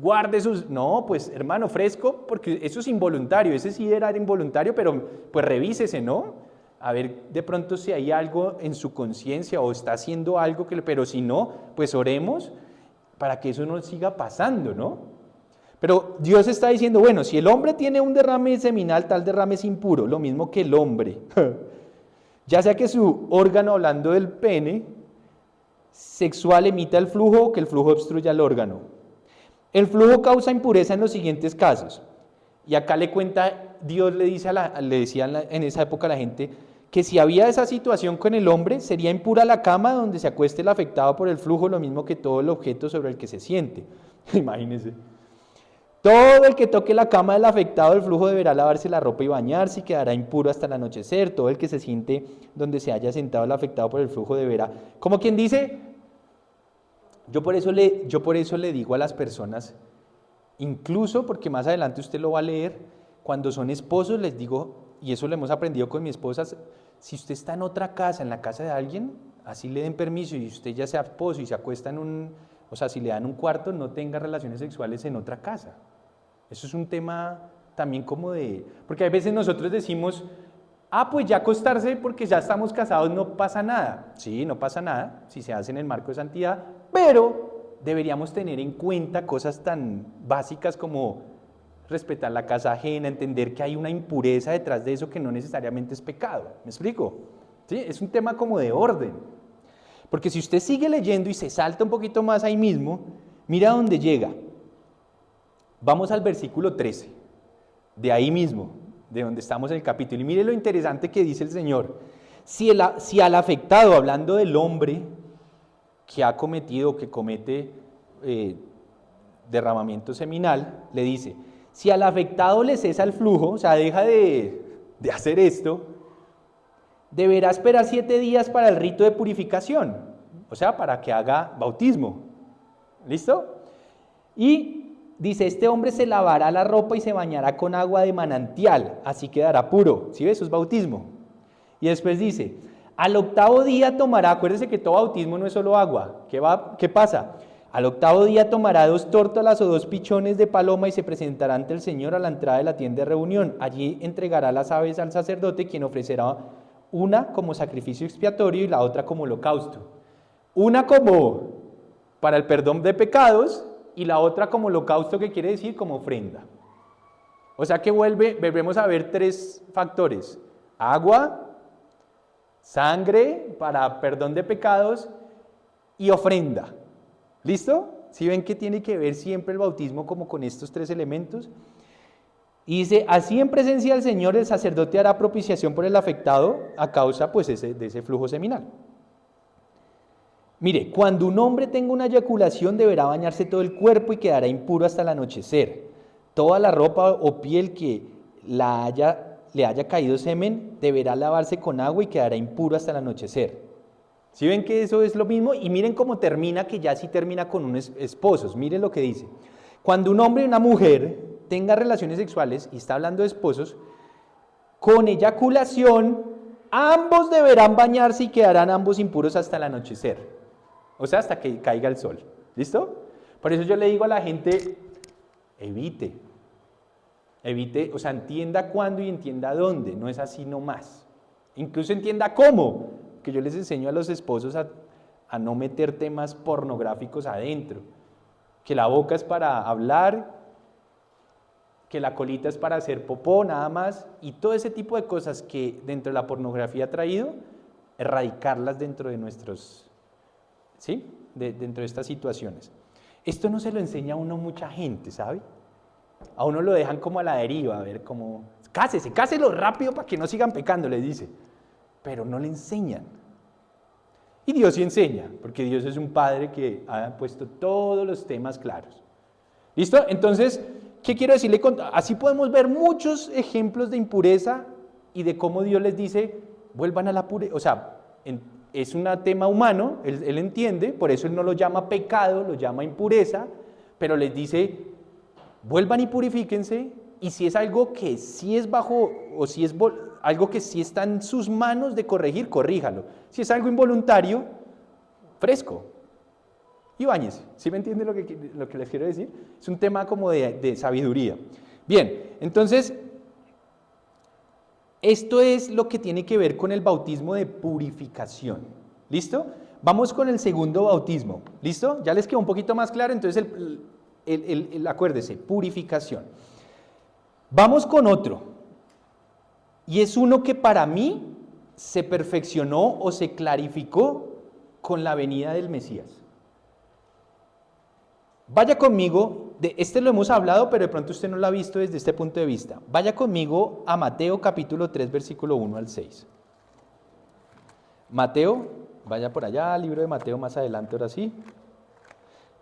guarde sus...? No, pues hermano, fresco, porque eso es involuntario, ese sí era involuntario, pero pues revísese, ¿no? A ver de pronto si hay algo en su conciencia o está haciendo algo, pero si no, pues oremos para que eso no siga pasando, ¿no? Pero Dios está diciendo, bueno, si el hombre tiene un derrame seminal, tal derrame es impuro, lo mismo que el hombre. Ya sea que su órgano, hablando del pene, sexual emita el flujo o que el flujo obstruya el órgano. El flujo causa impureza en los siguientes casos. Y acá le cuenta, Dios le dice le decía en esa época a la gente que si había esa situación con el hombre, sería impura la cama donde se acueste el afectado por el flujo, lo mismo que todo el objeto sobre el que se siente. Imagínense. Todo el que toque la cama del afectado del flujo deberá lavarse la ropa y bañarse y quedará impuro hasta el anochecer. Todo el que se siente donde se haya sentado el afectado por el flujo deberá. Como quien dice, yo por eso le digo a las personas, incluso porque más adelante usted lo va a leer, cuando son esposos les digo, y eso lo hemos aprendido con mi esposa, si usted está en otra casa, en la casa de alguien, así le den permiso y usted ya sea esposo y se acuesta o sea, si le dan un cuarto, no tenga relaciones sexuales en otra casa. Eso es un tema también como porque a veces nosotros decimos, pues ya acostarse porque ya estamos casados no pasa nada. Sí, no pasa nada si se hace en el marco de santidad, pero deberíamos tener en cuenta cosas tan básicas como respetar la casa ajena, entender que hay una impureza detrás de eso que no necesariamente es pecado. ¿Me explico? ¿Sí? Es un tema como de orden. Porque si usted sigue leyendo y se salta un poquito más ahí mismo, mira dónde llega. Vamos al versículo 13, de ahí mismo, de donde estamos en el capítulo. Y mire lo interesante que dice el Señor. Si al afectado, hablando del hombre que ha cometido, que comete derramamiento seminal, le dice, si al afectado le cesa el flujo, o sea, deja de hacer esto, deberá esperar 7 días para el rito de purificación, o sea, para que haga bautismo. ¿Listo? Y dice, este hombre se lavará la ropa y se bañará con agua de manantial, así quedará puro. ¿Sí ves? Eso es bautismo. Y después dice, al 8º día tomará, acuérdese que todo bautismo no es solo agua. ¿Qué pasa? Al 8º día tomará 2 tórtolas o 2 pichones de paloma y se presentará ante el Señor a la entrada de la tienda de reunión. Allí entregará las aves al sacerdote, quien ofrecerá una como sacrificio expiatorio y la otra como holocausto. Una como para el perdón de pecados y la otra como holocausto, que quiere decir como ofrenda. O sea que volvemos a ver 3 factores: agua, sangre para perdón de pecados y ofrenda. ¿Listo? ¿Sí ven que tiene que ver siempre el bautismo como con estos 3 elementos? Y dice, así en presencia del Señor el sacerdote hará propiciación por el afectado a causa pues de ese flujo seminal. Mire, cuando un hombre tenga una eyaculación deberá bañarse todo el cuerpo y quedará impuro hasta el anochecer. Toda la ropa o piel que le haya caído semen deberá lavarse con agua y quedará impuro hasta el anochecer. ¿Sí ven que eso es lo mismo? Y miren cómo termina, que ya sí termina con unos esposos. Miren lo que dice. Cuando un hombre y una mujer tenga relaciones sexuales, y está hablando de esposos, con eyaculación, ambos deberán bañarse y quedarán ambos impuros hasta el anochecer. O sea, hasta que caiga el sol. ¿Listo? Por eso yo le digo a la gente, evite, o sea, entienda cuándo y entienda dónde, no es así nomás. Incluso entienda cómo, que yo les enseño a los esposos a no meter temas pornográficos adentro, que la boca es para hablar, que la colita es para hacer popó nada más, y todo ese tipo de cosas que dentro de la pornografía ha traído, erradicarlas dentro de nuestros, ¿sí? Dentro de estas situaciones. Esto no se lo enseña a uno mucha gente, ¿sabe? A uno lo dejan como a la deriva, a ver, como, cáselo rápido para que no sigan pecando, les dice, pero no le enseñan. Y Dios sí enseña, porque Dios es un Padre que ha puesto todos los temas claros. ¿Listo? Entonces, ¿qué quiero decirle? Así podemos ver muchos ejemplos de impureza y de cómo Dios les dice, vuelvan a la pureza. O sea, es un tema humano, él entiende, por eso Él no lo llama pecado, lo llama impureza, pero les dice, vuelvan y purifíquense, y si es algo que sí es bajo, o si es algo que sí está en sus manos de corregir, corríjalo. Si es algo involuntario, fresco. Y báñese. ¿Sí me entiende lo que les quiero decir? Es un tema como de sabiduría. Bien, entonces, esto es lo que tiene que ver con el bautismo de purificación. ¿Listo? Vamos con el segundo bautismo. ¿Listo? Ya les quedó un poquito más claro. Entonces, acuérdese, purificación. Vamos con otro, y es uno que para mí se perfeccionó o se clarificó con la venida del Mesías. Vaya conmigo, de este lo hemos hablado, pero de pronto usted no lo ha visto desde este punto de vista. Vaya conmigo a Mateo capítulo 3, versículo 1 al 6. Mateo, vaya por allá, libro de Mateo más adelante, ahora sí.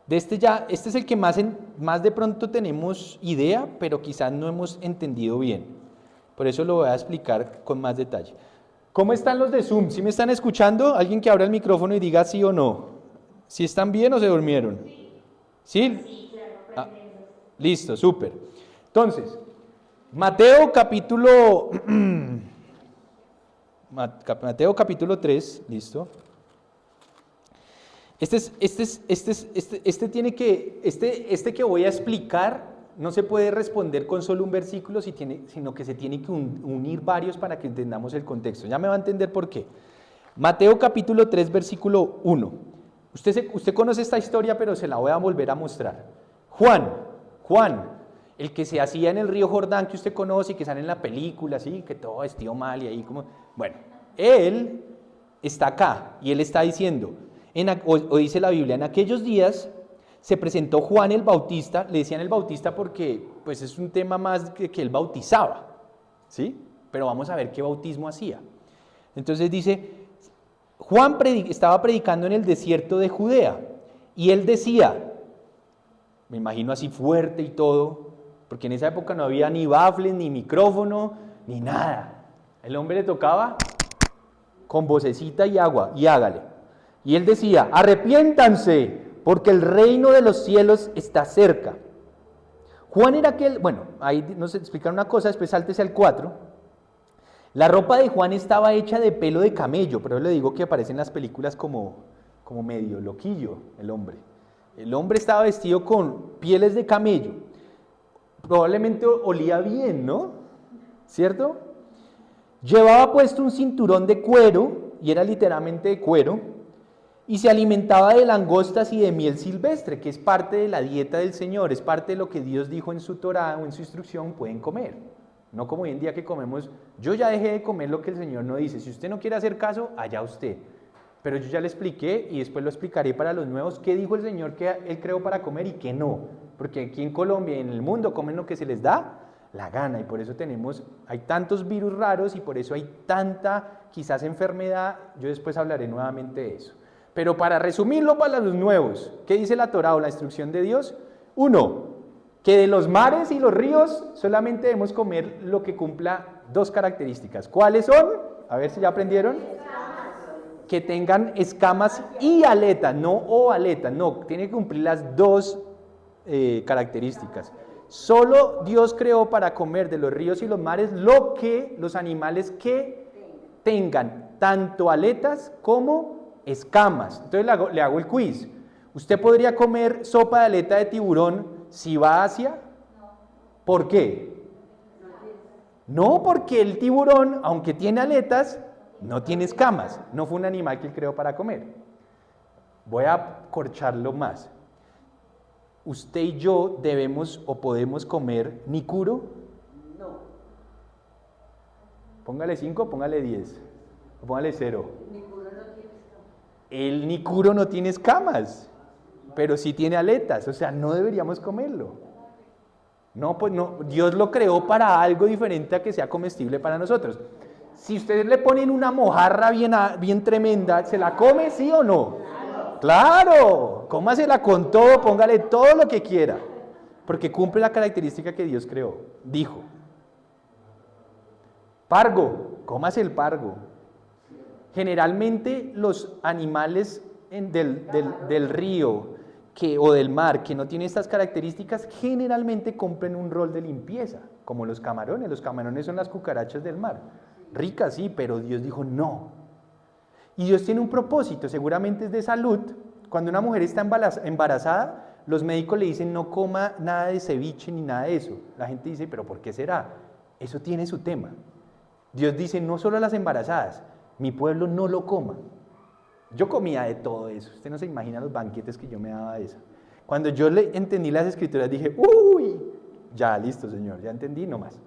Este es el que más de pronto tenemos idea, pero quizás no hemos entendido bien. Por eso lo voy a explicar con más detalle. ¿Cómo están los de Zoom? ¿Sí me están escuchando? ¿Alguien que abra el micrófono y diga sí o no? ¿Sí están bien o se durmieron? ¿Sí? Sí, claro, Ah, listo, súper. Entonces, Mateo capítulo 3, listo. Este que voy a explicar no se puede responder con solo un versículo, sino que se tiene que unir varios para que entendamos el contexto. Ya me va a entender por qué. Mateo capítulo 3, versículo 1. Usted conoce esta historia, pero se la voy a volver a mostrar. Juan, el que se hacía en el río Jordán, que usted conoce y que sale en la película, ¿sí? Que todo vestido mal y ahí como... Bueno, él está acá y él está diciendo, o dice la Biblia, en aquellos días se presentó Juan el Bautista, le decían el Bautista porque pues es un tema más que él bautizaba, ¿sí? Pero vamos a ver qué bautismo hacía. Entonces dice, Juan estaba predicando en el desierto de Judea y él decía, me imagino así fuerte y todo, porque en esa época no había ni baffles, ni micrófono, ni nada. El hombre le tocaba con vocecita y agua, y hágale. Y él decía, arrepiéntanse, porque el reino de los cielos está cerca. Juan era aquel, bueno, ahí nos explican una cosa, después sáltese al 4. La ropa de Juan estaba hecha de pelo de camello, pero yo le digo que aparece en las películas como medio loquillo el hombre. El hombre estaba vestido con pieles de camello. Probablemente olía bien, ¿no? ¿Cierto? Llevaba puesto un cinturón de cuero, y era literalmente de cuero, y se alimentaba de langostas y de miel silvestre, que es parte de la dieta del Señor, es parte de lo que Dios dijo en su Torá o en su instrucción, pueden comer. No como hoy en día que comemos, yo ya dejé de comer lo que el Señor no dice, si usted no quiere hacer caso, allá usted. Pero yo ya le expliqué y después lo explicaré para los nuevos, qué dijo el Señor que Él creó para comer y qué no. Porque aquí en Colombia y en el mundo comen lo que se les da la gana y por eso hay tantos virus raros y por eso hay tanta quizás enfermedad. Yo después hablaré nuevamente de eso. Pero para resumirlo para los nuevos, ¿qué dice la Torá o la instrucción de Dios? 1, que de los mares y los ríos solamente debemos comer lo que cumpla 2 características. ¿Cuáles son? A ver si ya aprendieron. Que tengan escamas y aletas, no o aletas, no, tiene que cumplir las 2 características. Solo Dios creó para comer de los ríos y los mares los animales que tengan tanto aletas como escamas. Entonces le hago el quiz. ¿Usted podría comer sopa de aleta de tiburón si va a Asia? ¿Por qué? No, porque el tiburón, aunque tiene aletas, no tiene escamas. No fue un animal que él creó para comer. Voy a corcharlo más. ¿Usted y yo debemos o podemos comer nicuro? No. Póngale 5, póngale 10. O póngale 0. Nicuro no tiene escamas. El nicuro no tiene escamas, pero sí tiene aletas. O sea, no deberíamos comerlo. No, pues no. Dios lo creó para algo diferente a que sea comestible para nosotros. Si ustedes le ponen una mojarra bien tremenda, ¿se la come sí o no? Claro, cómasela con todo, póngale todo lo que quiera, porque cumple la característica que Dios creó. Dijo, pargo, cómase el pargo. Generalmente los animales del río o del mar que no tienen estas características, generalmente cumplen un rol de limpieza, como los camarones. Los camarones son las cucarachas del mar. Ricas, sí, pero Dios dijo no. Y Dios tiene un propósito, seguramente es de salud. Cuando una mujer está embarazada, los médicos le dicen no coma nada de ceviche ni nada de eso. La gente dice, pero ¿por qué será? Eso tiene su tema. Dios dice, no solo a las embarazadas, mi pueblo no lo coma. Yo comía de todo eso, usted no se imagina los banquetes que yo me daba de eso. Cuando yo le entendí las escrituras dije, uy, ya, listo, Señor, ya entendí, no más.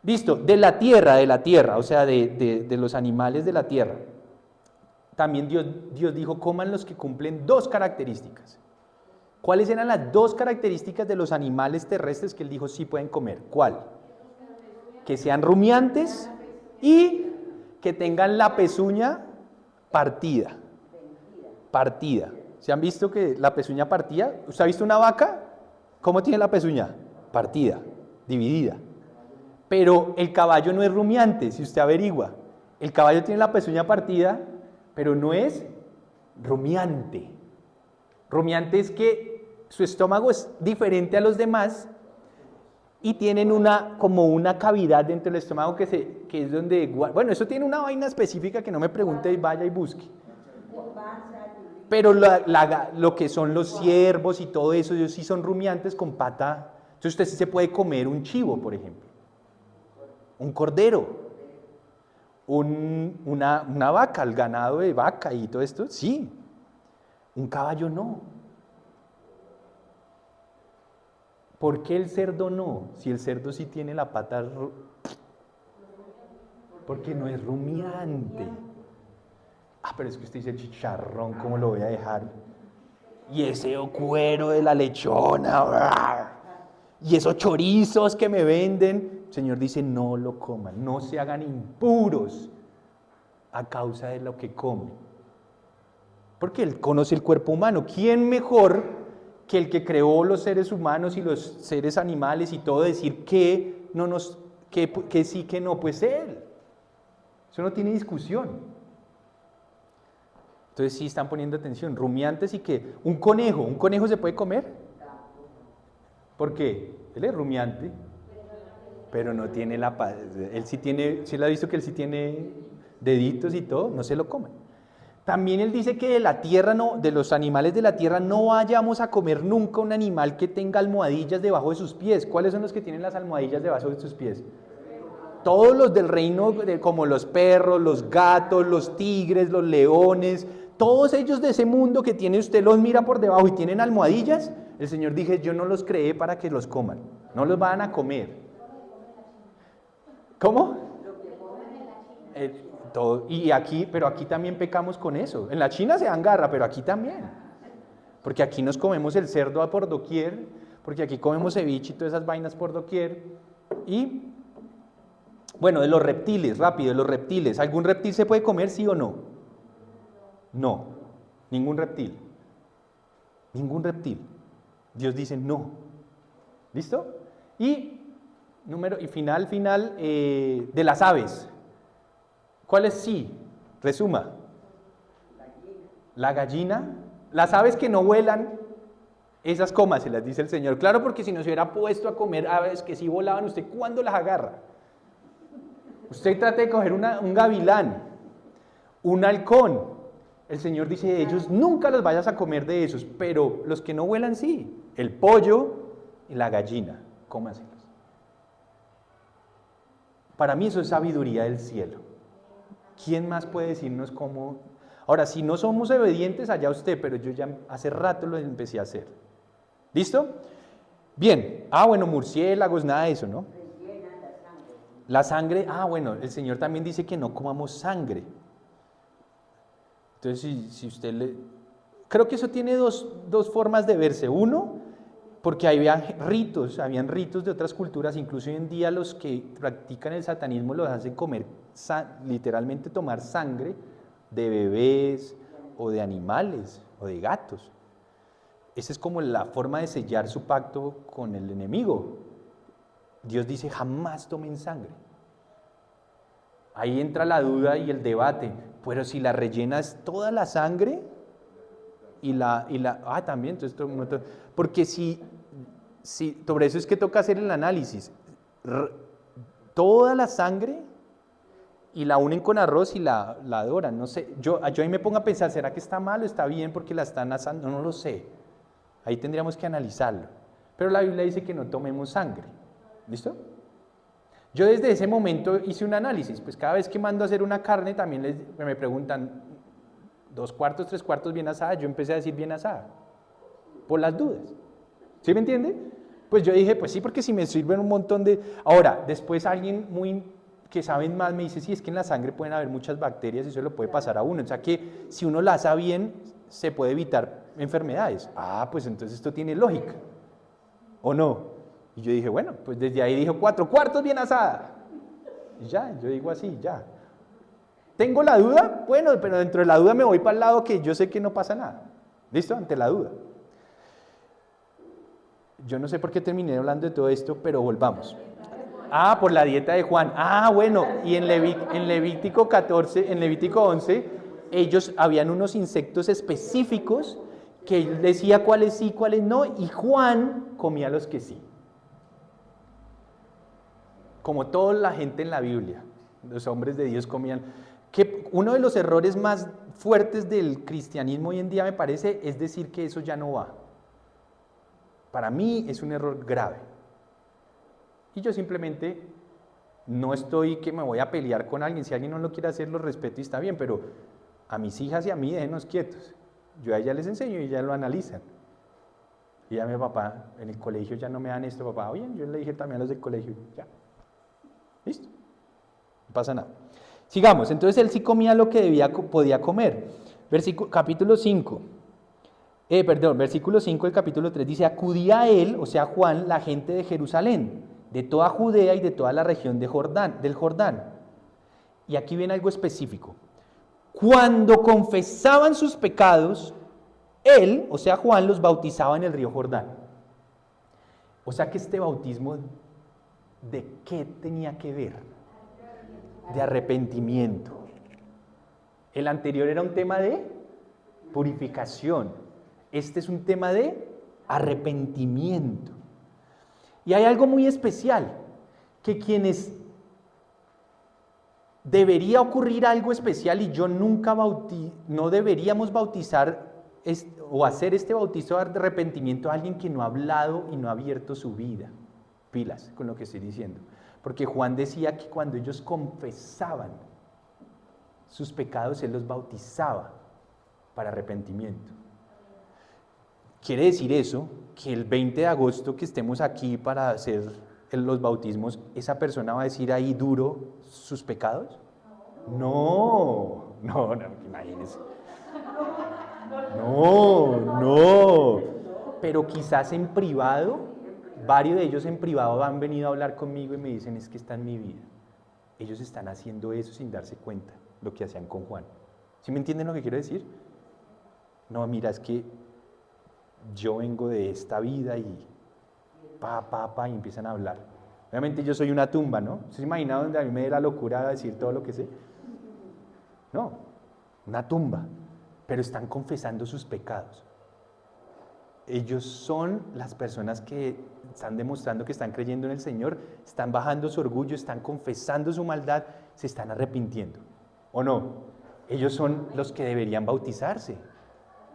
Listo, de la tierra, o sea, de los animales de la tierra. También Dios dijo, coman los que cumplen dos características. ¿Cuáles eran las dos características de los animales terrestres que Él dijo sí pueden comer? ¿Cuál? Que sean rumiantes y que tengan la pezuña partida. Partida. ¿Se han visto que la pezuña partida? ¿Usted ha visto una vaca? ¿Cómo tiene la pezuña? Partida, dividida. Pero el caballo no es rumiante, si usted averigua. El caballo tiene la pezuña partida, pero no es rumiante. Rumiante es que su estómago es diferente a los demás y tienen como una cavidad dentro del estómago que es donde... Bueno, eso tiene una vaina específica que no me pregunte y vaya y busque. Pero lo que son los ciervos y todo eso, ellos sí son rumiantes con pata. Entonces usted sí se puede comer un chivo, por ejemplo. Un cordero. Una vaca, el ganado de vaca y todo esto, sí. Un caballo no. ¿Por qué el cerdo no? Si el cerdo sí tiene la pata... Porque no es rumiante. Ah, pero es que usted dice chicharrón, ¿cómo lo voy a dejar? Y ese cuero de la lechona, y esos chorizos que me venden. El Señor dice, no lo coman, no se hagan impuros a causa de lo que comen. Porque Él conoce el cuerpo humano. ¿Quién mejor que el que creó los seres humanos y los seres animales y todo, decir que sí, que no? Pues Él. Eso no tiene discusión. Entonces sí están poniendo atención. Rumiantes y que un conejo se puede comer. ¿Por qué? Él es rumiante, pero no tiene la paz. Él sí tiene, sí le ha visto que él sí tiene deditos y todo, no se lo comen. También Él dice que de la tierra de los animales de la tierra no vayamos a comer nunca un animal que tenga almohadillas debajo de sus pies. ¿Cuáles son los que tienen las almohadillas debajo de sus pies? Todos los del reino, como los perros, los gatos, los tigres, los leones, todos ellos de ese mundo que tiene, usted los mira por debajo y tienen almohadillas. El Señor dije, yo no los creé para que los coman, no los van a comer. ¿Cómo? Pero aquí también pecamos con eso. En la China se angarra, pero aquí también. Porque aquí nos comemos el cerdo por doquier, porque aquí comemos ceviche y todas esas vainas por doquier. Y, bueno, de los reptiles, rápido, de los reptiles. ¿Algún reptil se puede comer, sí o no? No, ningún reptil. Ningún reptil. Dios dice no. ¿Listo? Y final, de las aves. ¿Cuál es sí? Resuma. La gallina. Las aves que no vuelan, esas cómaselas, dice el Señor. Claro, porque si no se hubiera puesto a comer aves que sí volaban, ¿usted cuándo las agarra? Usted trate de coger un gavilán, un halcón. El Señor dice, ellos nunca los vayas a comer de esos, pero los que no vuelan sí. El pollo y la gallina, cómaselos. Para mí eso es sabiduría del cielo. ¿Quién más puede decirnos cómo? Ahora, si no somos obedientes, allá usted, pero yo ya hace rato lo empecé a hacer. ¿Listo? Bien. Bueno, murciélagos, nada de eso, ¿no? La sangre, bueno, el Señor también dice que no comamos sangre. Entonces, si usted creo que eso tiene dos formas de verse. Uno, porque habían ritos de otras culturas, incluso hoy en día los que practican el satanismo los hacen comer, literalmente tomar sangre de bebés o de animales o de gatos. Esa es como la forma de sellar su pacto con el enemigo. Dios dice, jamás tomen sangre. Ahí entra la duda y el debate, pero si la rellenas toda la sangre también, entonces, porque si por eso es que toca hacer el análisis, toda la sangre y la unen con arroz y la adoran, no sé, yo ahí me pongo a pensar, ¿será que está mal o está bien porque la están asando? No lo sé, ahí tendríamos que analizarlo, pero la Biblia dice que no tomemos sangre, ¿listo? Yo desde ese momento hice un análisis, pues cada vez que mando a hacer una carne también me preguntan, 2/4, 3/4 bien asada, yo empecé a decir bien asada, por las dudas. ¿Sí me entiende? Pues yo dije, pues sí, porque si me sirven un montón de... Ahora, después alguien que saben más me dice, sí, es que en la sangre pueden haber muchas bacterias y eso le puede pasar a uno. O sea que si uno la asa bien, se puede evitar enfermedades. Ah, pues entonces esto tiene lógica. ¿O no? Y yo dije, bueno, pues desde ahí dijo 4 cuartos bien asada. Y ya, yo digo así, ya. ¿Tengo la duda? Bueno, pero dentro de la duda me voy para el lado que yo sé que no pasa nada. ¿Listo? Ante la duda. Yo no sé por qué terminé hablando de todo esto, pero volvamos. Ah, por la dieta de Juan. Ah, bueno, y en Levítico 14, en Levítico 11, ellos habían unos insectos específicos que él decía cuáles sí, cuáles no, y Juan comía los que sí. Como toda la gente en la Biblia, los hombres de Dios comían. Que uno de los errores más fuertes del cristianismo hoy en día, me parece, es decir que eso ya no va. Para mí es un error grave. Y yo simplemente no estoy que me voy a pelear con alguien. Si alguien no lo quiere hacer, lo respeto y está bien, pero a mis hijas y a mí déjenos quietos. Yo a ellas les enseño y ellas lo analizan. Y ya mi papá, en el colegio ya no me dan esto, papá. Oye, yo le dije también a los del colegio, ya. ¿Listo? No pasa nada. Sigamos, entonces él sí comía lo que podía comer. Capítulo 5. Versículo 5 del capítulo 3 dice, acudía a él, o sea Juan, la gente de Jerusalén, de toda Judea y de toda la región del Jordán. Y aquí viene algo específico. Cuando confesaban sus pecados, él, o sea Juan, los bautizaba en el río Jordán. O sea que este bautismo, ¿de qué tenía que ver? De arrepentimiento. El anterior era un tema de purificación. Este es un tema de arrepentimiento. Y hay algo muy especial, que debería ocurrir algo especial y yo nunca no deberíamos bautizar o hacer este bautizo de arrepentimiento a alguien que no ha hablado y no ha abierto su vida. Pilas con lo que estoy diciendo. Porque Juan decía que cuando ellos confesaban sus pecados, él los bautizaba para arrepentimiento. Quiere decir eso, que el 20 de agosto que estemos aquí para hacer los bautismos, ¿esa persona va a decir ahí duro sus pecados? No, imagínense. No. Pero quizás en privado, varios de ellos en privado han venido a hablar conmigo y me dicen, es que está en mi vida. Ellos están haciendo eso sin darse cuenta, lo que hacían con Juan. ¿Sí me entienden lo que quiero decir? No, mira, es que yo vengo de esta vida y y empiezan a hablar. Obviamente yo soy una tumba, ¿no? ¿Se imagina donde a mí me dé la locura de decir todo lo que sé? No, una tumba, pero están confesando sus pecados. Ellos son las personas que están demostrando que están creyendo en el Señor, están bajando su orgullo, están confesando su maldad, se están arrepintiendo. ¿O no? Ellos son los que deberían bautizarse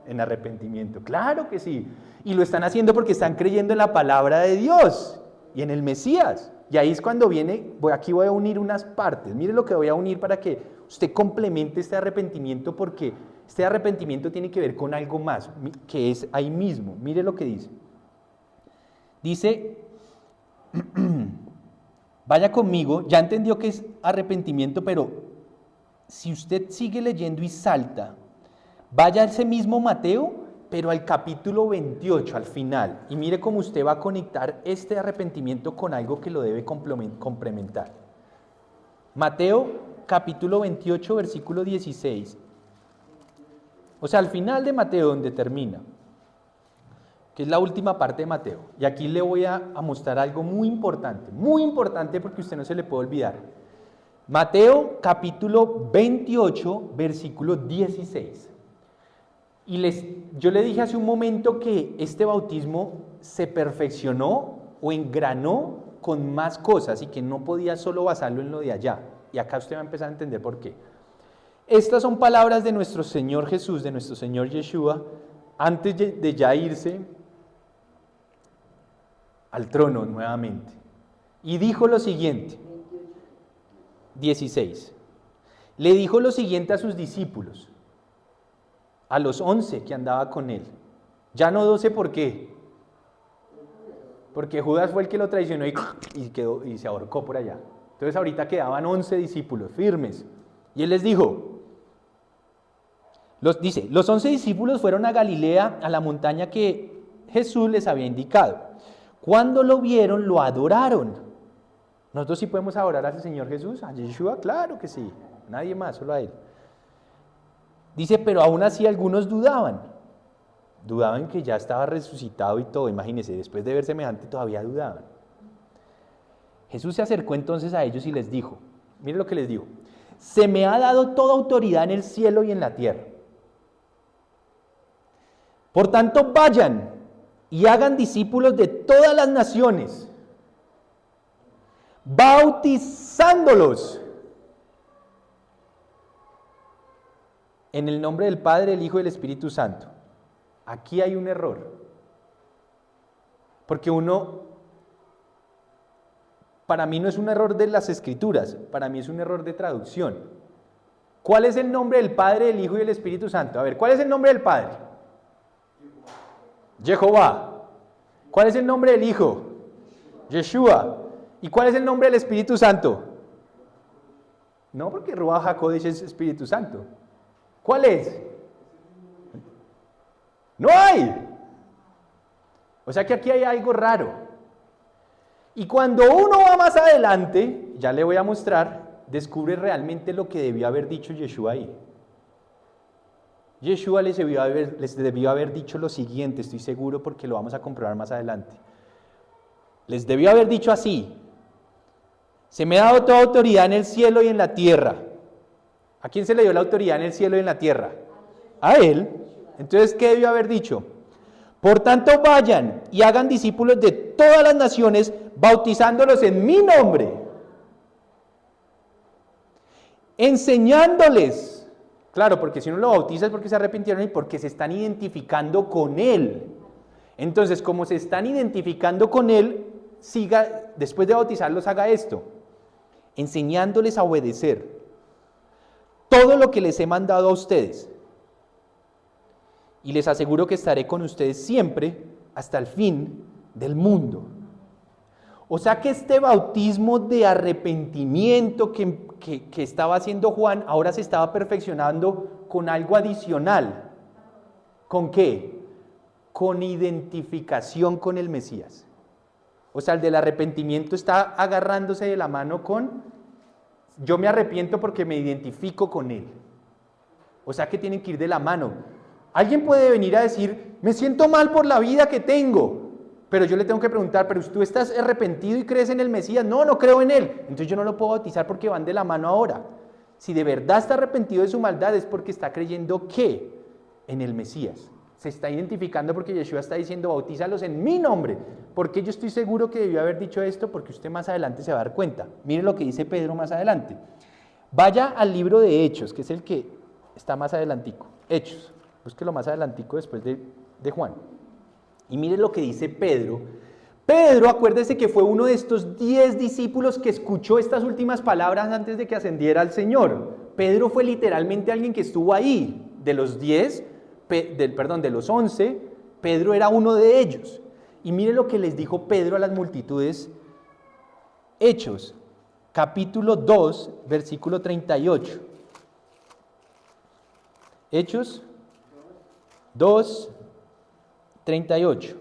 en arrepentimiento. Claro que sí. Y lo están haciendo porque están creyendo en la palabra de Dios y en el Mesías. Y ahí es cuando viene, aquí voy a unir unas partes. Mire lo que voy a unir para que usted complemente este arrepentimiento, porque este arrepentimiento tiene que ver con algo más, que es ahí mismo. Mire lo que dice. Dice, vaya conmigo, ya entendió que es arrepentimiento, pero si usted sigue leyendo y salta, vaya a ese mismo Mateo, pero al capítulo 28, al final, y mire cómo usted va a conectar este arrepentimiento con algo que lo debe complementar. Mateo, capítulo 28, versículo 16. O sea, al final de Mateo, donde termina, que es la última parte de Mateo. Y aquí le voy a mostrar algo muy importante porque a usted no se le puede olvidar. Mateo, capítulo 28, versículo 16. Y yo le dije hace un momento que este bautismo se perfeccionó o engranó con más cosas y que no podía solo basarlo en lo de allá. Y acá usted va a empezar a entender por qué. Estas son palabras de nuestro Señor Jesús, de nuestro Señor Yeshua, antes de ya irse al trono nuevamente. Y dijo lo siguiente, 16. Le dijo lo siguiente a sus discípulos, a los 11 que andaba con él. Ya no 12, ¿por qué? Porque Judas fue el que lo traicionó y se ahorcó por allá. Entonces ahorita quedaban 11 discípulos firmes. Y él les dijo, los 11 discípulos fueron a Galilea, a la montaña que Jesús les había indicado. Cuando lo vieron, lo adoraron. ¿Nosotros sí podemos adorar al Señor Jesús? ¿A Yeshua? Claro que sí. Nadie más, solo a Él. Dice, pero aún así algunos dudaban. Dudaban que ya estaba resucitado y todo. Imagínense, después de ver semejante todavía dudaban. Jesús se acercó entonces a ellos y les dijo, miren lo que les dijo, se me ha dado toda autoridad en el cielo y en la tierra. Por tanto, vayan y hagan discípulos de todas las naciones, bautizándolos en el nombre del Padre, el Hijo y del Espíritu Santo. Aquí hay un error, porque para mí no es un error de las Escrituras, para mí es un error de traducción. ¿Cuál es el nombre del Padre, del Hijo y del Espíritu Santo? A ver, ¿cuál es el nombre del Padre? Jehová. ¿Cuál es el nombre del Hijo? Yeshua. ¿Y cuál es el nombre del Espíritu Santo? No, porque Ruach HaKodesh es Espíritu Santo. ¿Cuál es? No hay. O sea que aquí hay algo raro. Y cuando uno va más adelante, ya le voy a mostrar, descubre realmente lo que debió haber dicho Yeshua ahí. Yeshua les debió haber dicho lo siguiente, estoy seguro porque lo vamos a comprobar más adelante. Les debió haber dicho así: se me ha dado toda autoridad en el cielo y en la tierra. ¿A quién se le dio la autoridad en el cielo y en la tierra? A Él. Entonces, ¿qué debió haber dicho? Por tanto, vayan y hagan discípulos de todas las naciones, bautizándolos en mi nombre, enseñándoles. Claro, porque si uno lo bautiza es porque se arrepintieron y porque se están identificando con Él. Entonces, como se están identificando con Él, después de bautizarlos, haga esto: enseñándoles a obedecer todo lo que les he mandado a ustedes. Y les aseguro que estaré con ustedes siempre hasta el fin del mundo. O sea que este bautismo de arrepentimiento que estaba haciendo Juan, ahora se estaba perfeccionando con algo adicional. ¿Con qué? Con identificación con el Mesías. O sea, el del arrepentimiento está agarrándose de la mano con: yo me arrepiento porque me identifico con Él. O sea que tienen que ir de la mano. Alguien puede venir a decir: me siento mal por la vida que tengo, pero yo le tengo que preguntar: ¿pero tú estás arrepentido y crees en el Mesías? No, no creo en Él. Entonces yo no lo puedo bautizar porque van de la mano ahora. Si de verdad está arrepentido de su maldad es porque está creyendo ¿qué? En el Mesías. Se está identificando porque Yeshua está diciendo: bautízalos en mi nombre. ¿Por qué yo estoy seguro que debió haber dicho esto? Porque usted más adelante se va a dar cuenta. Mire lo que dice Pedro más adelante. Vaya al libro de Hechos, que es el que está más adelantico. Hechos. Búsquelo más adelantico después de Juan. Y mire lo que dice Pedro. Pedro, acuérdese que fue uno de estos 10 discípulos que escuchó estas últimas palabras antes de que ascendiera al Señor. Pedro fue literalmente alguien que estuvo ahí. De los 11, Pedro era uno de ellos. Y mire lo que les dijo Pedro a las multitudes. Hechos, capítulo 2, versículo 38. Hechos 2, 38.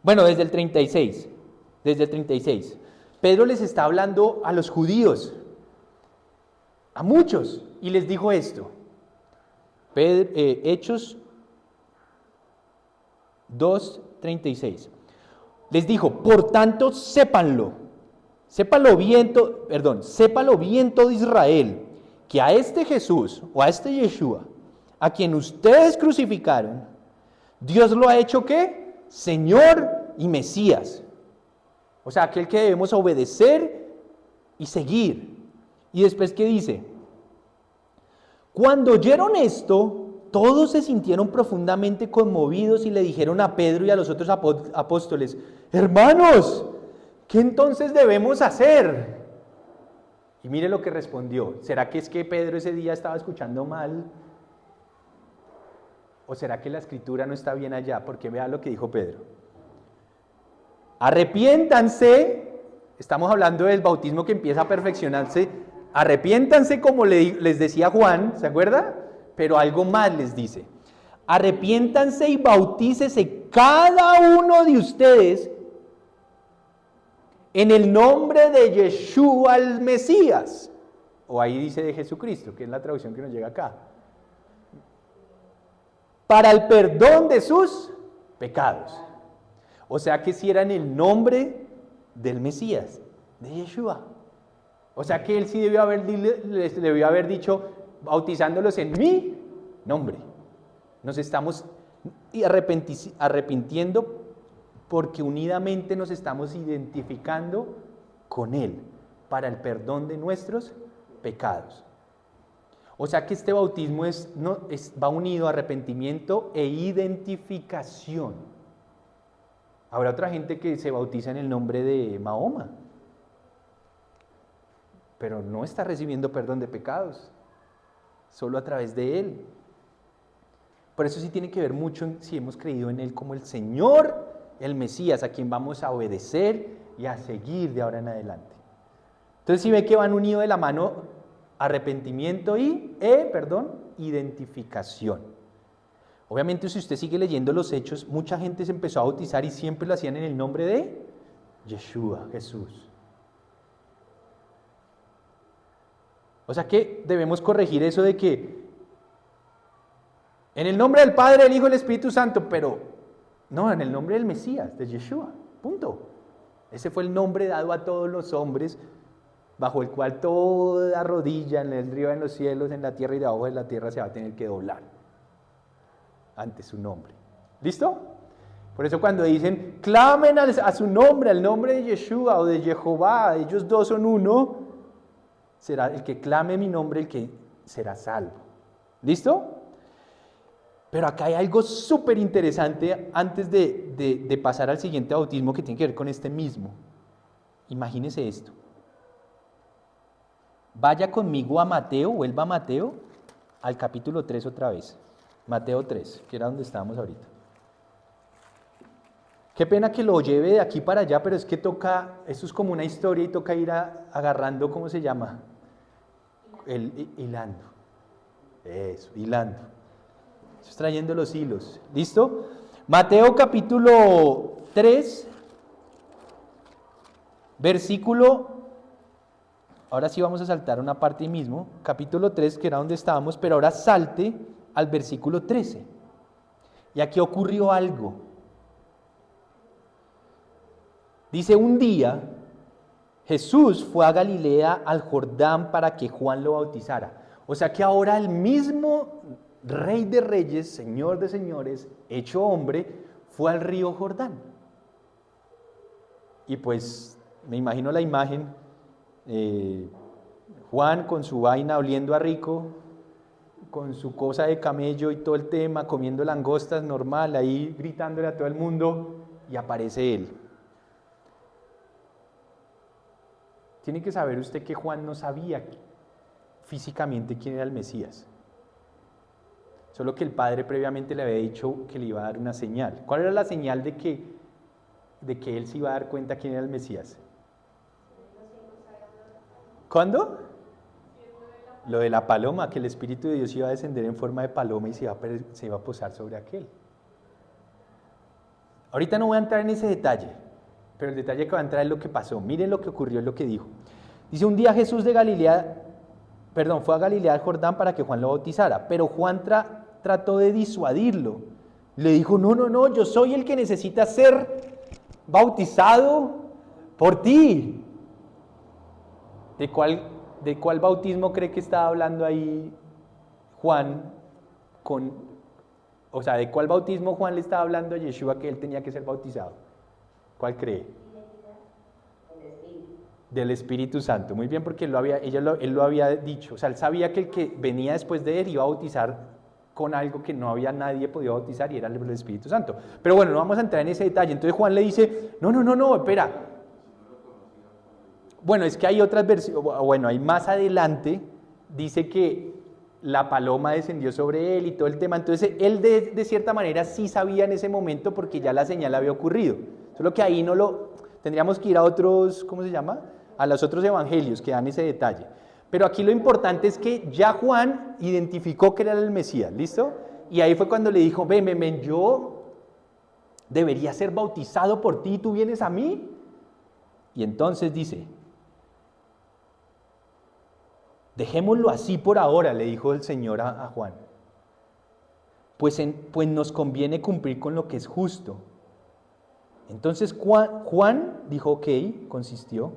Bueno, desde el 36. Pedro les está hablando a los judíos, a muchos, y les dijo esto. Hechos 2, 36. Les dijo: por tanto, sépalo bien todo Israel, que a este Jesús o a este Yeshua, a quien ustedes crucificaron, Dios lo ha hecho ¿qué? Señor y Mesías. O sea, aquel que debemos obedecer y seguir. Y después, ¿qué dice? Cuando oyeron esto, todos se sintieron profundamente conmovidos y le dijeron a Pedro y a los otros apóstoles: hermanos, ¿qué entonces debemos hacer? Y mire lo que respondió. ¿Será que es que Pedro ese día estaba escuchando mal ¿O será que la escritura no está bien allá? Porque vea lo que dijo Pedro. Arrepiéntanse, estamos hablando del bautismo que empieza a perfeccionarse. Arrepiéntanse como les decía Juan, ¿se acuerda? Pero algo más les dice. Arrepiéntanse y bautícese cada uno de ustedes en el nombre de Yeshua el Mesías. O ahí dice de Jesucristo, que es la traducción que nos llega acá. Para el perdón de sus pecados. O sea que si era en el nombre del Mesías, de Yeshua. O sea que él sí les debió haber dicho, bautizándolos en mi nombre. Nos estamos arrepintiendo porque unidamente nos estamos identificando con Él para el perdón de nuestros pecados. O sea que este bautismo va unido a arrepentimiento e identificación. Habrá otra gente que se bautiza en el nombre de Mahoma, pero no está recibiendo perdón de pecados, solo a través de Él. Por eso sí tiene que ver mucho si hemos creído en Él como el Señor, el Mesías, a quien vamos a obedecer y a seguir de ahora en adelante. Entonces si ve que van unidos de la mano arrepentimiento y identificación. Obviamente si usted sigue leyendo los hechos, mucha gente se empezó a bautizar y siempre lo hacían en el nombre de Yeshua, Jesús. O sea que debemos corregir eso de que en el nombre del Padre, del Hijo y del Espíritu Santo, pero no, en el nombre del Mesías, de Yeshua, punto. Ese fue el nombre dado a todos los hombres, bajo el cual toda rodilla en el río, en los cielos, en la tierra y debajo de la tierra se va a tener que doblar ante su nombre. ¿Listo? Por eso cuando dicen, clamen a su nombre, al nombre de Yeshua o de Jehová, ellos dos son uno, será el que clame mi nombre el que será salvo. ¿Listo? Pero acá hay algo súper interesante antes de pasar al siguiente bautismo que tiene que ver con este mismo. Imagínese esto. Vaya conmigo a Mateo, vuelva a Mateo, al capítulo 3 otra vez. Mateo 3, que era donde estábamos ahorita. Qué pena que lo lleve de aquí para allá, pero es que toca, esto es como una historia y toca ir agarrando, ¿cómo se llama? Hilando. Eso, hilando. Estoy trayendo los hilos. ¿Listo? Mateo capítulo 3, versículo, ahora sí vamos a saltar una parte ahí mismo, capítulo 3, que era donde estábamos, pero ahora salte al versículo 13. Y aquí ocurrió algo. Dice, un día Jesús fue a Galilea, al Jordán, para que Juan lo bautizara. O sea que ahora el mismo Rey de Reyes, Señor de Señores, hecho hombre, fue al río Jordán. Y pues me imagino la imagen, Juan con su vaina oliendo a rico, con su cosa de camello y todo el tema, comiendo langostas normal, ahí gritándole a todo el mundo, y aparece él. Tiene que saber usted que Juan no sabía físicamente quién era el Mesías. Solo que el Padre previamente le había dicho que le iba a dar una señal. ¿Cuál era la señal de que él se iba a dar cuenta quién era el Mesías? ¿Cuándo? Lo de la paloma, que el Espíritu de Dios iba a descender en forma de paloma y se iba a posar sobre aquel. Ahorita no voy a entrar en ese detalle, pero el detalle que va a entrar es lo que pasó. Miren lo que ocurrió, es lo que dijo. Dice, un día Jesús fue a Galilea al Jordán para que Juan lo bautizara, pero Juan trató de disuadirlo. Le dijo, no, yo soy el que necesita ser bautizado por ti. ¿De cuál bautismo cree que estaba hablando ahí Juan? O sea, ¿de cuál bautismo Juan le estaba hablando a Yeshua que él tenía que ser bautizado? ¿Cuál cree? Del Espíritu Santo. Muy bien, porque él lo había dicho. O sea, él sabía que el que venía después de él iba a bautizar con algo que no había nadie podido bautizar y era el Espíritu Santo. Pero bueno, no vamos a entrar en ese detalle. Entonces Juan le dice, no, espera. Bueno, es que hay otras versiones, bueno, hay más adelante, dice que la paloma descendió sobre él y todo el tema. Entonces él de cierta manera sí sabía en ese momento porque ya la señal había ocurrido. Solo que ahí no lo... Tendríamos que ir a otros, ¿cómo se llama? A los otros evangelios que dan ese detalle. Pero aquí lo importante es que ya Juan identificó que era el Mesías, ¿listo? Y ahí fue cuando le dijo, ven, yo debería ser bautizado por ti y tú vienes a mí. Y entonces dice, dejémoslo así por ahora, le dijo el Señor a Juan. Pues nos conviene cumplir con lo que es justo. Entonces Juan dijo, ok, consistió.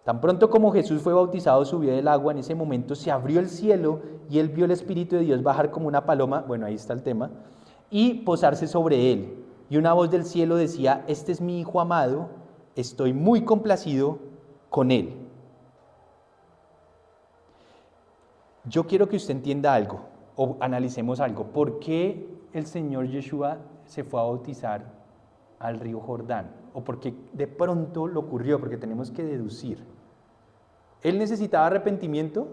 Tan pronto como Jesús fue bautizado, subió del agua, en ese momento se abrió el cielo y él vio el Espíritu de Dios bajar como una paloma, bueno, ahí está el tema, y posarse sobre él. Y una voz del cielo decía, este es mi Hijo amado, estoy muy complacido con él. Yo quiero que usted entienda algo, o analicemos algo. ¿Por qué el Señor Yeshua se fue a bautizar al río Jordán? ¿O por qué de pronto lo ocurrió? Porque tenemos que deducir. ¿Él necesitaba arrepentimiento?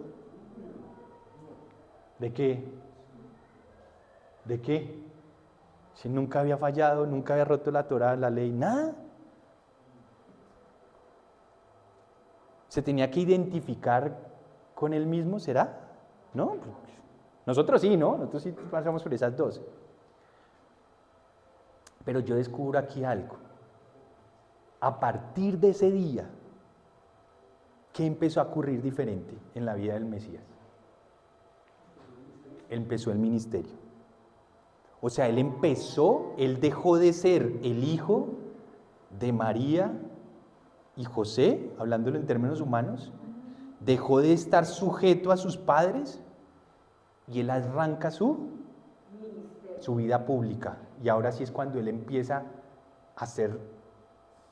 ¿De qué? ¿De qué? Si nunca había fallado, nunca había roto la Torá, la ley, nada. ¿Se tenía que identificar con él mismo? ¿Será? ¿No? Nosotros sí, ¿no? Nosotros sí pasamos por esas dos. Pero yo descubro aquí algo. A partir de ese día, ¿qué empezó a ocurrir diferente en la vida del Mesías? Empezó el ministerio. O sea, él dejó de ser el hijo de María y José, hablándolo en términos humanos, dejó de estar sujeto a sus padres y él arranca su vida pública. Y ahora sí es cuando él empieza a hacer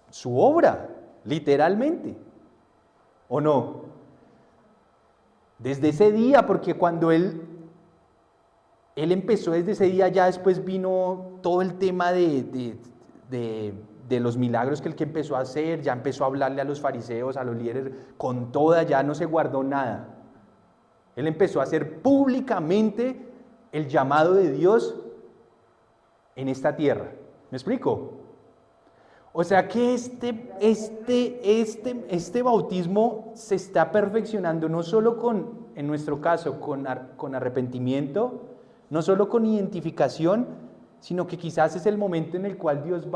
su obra, literalmente. ¿O no? Desde ese día, porque cuando él empezó desde ese día, ya después vino todo el tema de los milagros que empezó a hacer, ya empezó a hablarle a los fariseos, a los líderes, con toda, ya no se guardó nada. Él empezó a hacer públicamente el llamado de Dios en esta tierra. ¿Me explico? O sea que este bautismo se está perfeccionando no solo en nuestro caso, con arrepentimiento, no solo con identificación, sino que quizás es el momento en el cual Dios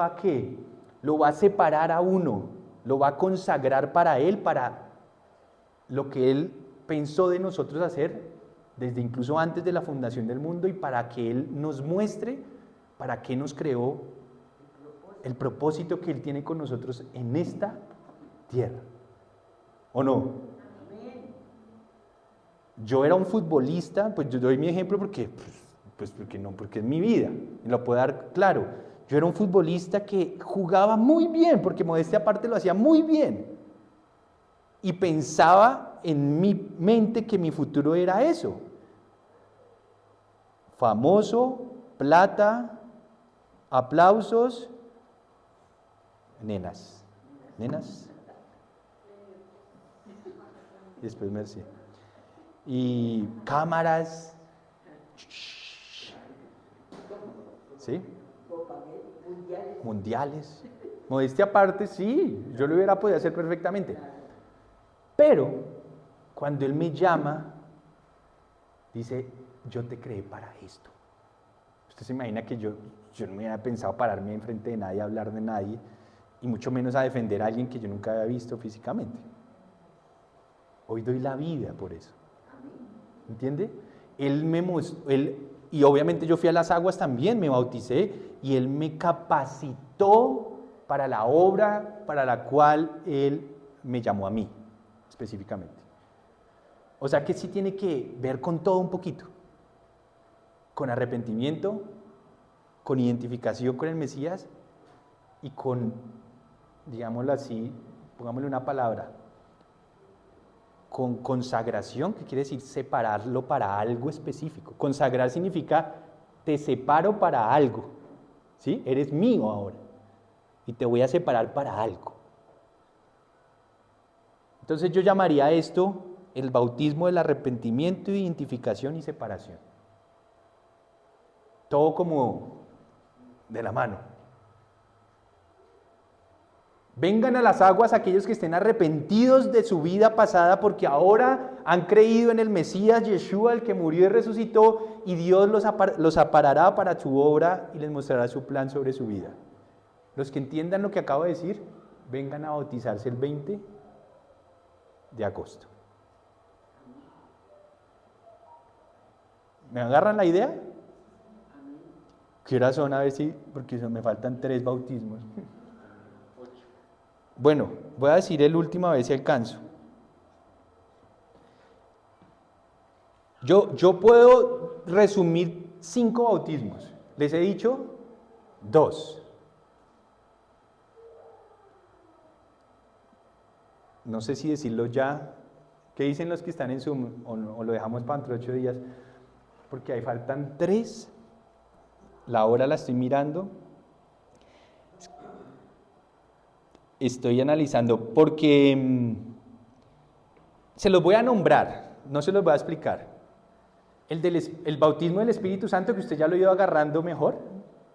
lo va a separar a uno, lo va a consagrar para Él, para lo que Él pensó de nosotros hacer, desde incluso antes de la fundación del mundo, y para que Él nos muestre para qué nos creó, el propósito que Él tiene con nosotros en esta tierra. ¿O no? Yo era un futbolista, pues yo doy mi ejemplo porque es mi vida, y lo puedo dar claro. Yo era un futbolista que jugaba muy bien, porque modestia aparte lo hacía muy bien. Y pensaba en mi mente que mi futuro era eso. Famoso, plata, aplausos, nenas. Y después merci. Y cámaras. ¿Sí? Mundiales. Modestia aparte, sí, yo lo hubiera podido hacer perfectamente. Pero cuando Él me llama, dice, yo te creé para esto. Usted se imagina que yo no me hubiera pensado pararme enfrente de nadie, a hablar de nadie, y mucho menos a defender a alguien que yo nunca había visto físicamente. Hoy doy la vida por eso. ¿Entiende? Él me mostró, y obviamente yo fui a las aguas también, me bauticé, y Él me capacitó para la obra para la cual Él me llamó a mí, específicamente. O sea que sí tiene que ver con todo un poquito. Con arrepentimiento, con identificación con el Mesías y con, digámoslo así, pongámosle una palabra, con consagración, que quiere decir separarlo para algo específico. Consagrar significa te separo para algo, ¿sí? Eres mío ahora y te voy a separar para algo. Entonces yo llamaría esto el bautismo del arrepentimiento, identificación y separación. Todo como de la mano. Vengan a las aguas aquellos que estén arrepentidos de su vida pasada porque ahora han creído en el Mesías Yeshua, el que murió y resucitó, y Dios los aparará para su obra y les mostrará su plan sobre su vida. Los que entiendan lo que acabo de decir, vengan a bautizarse el 20 de agosto. ¿Me agarran la idea? ¿Qué horas son? A ver si, porque me faltan 3 bautismos. Bueno, voy a decir el último a ver si alcanzo. Yo puedo resumir 5 bautismos. Les he dicho 2. No sé si decirlo ya. ¿Qué dicen los que están en Zoom? O lo dejamos para dentro de 8 días. Porque ahí faltan 3. La hora la estoy mirando. Estoy analizando porque se los voy a nombrar, no se los voy a explicar. El bautismo del Espíritu Santo, que usted ya lo iba agarrando mejor,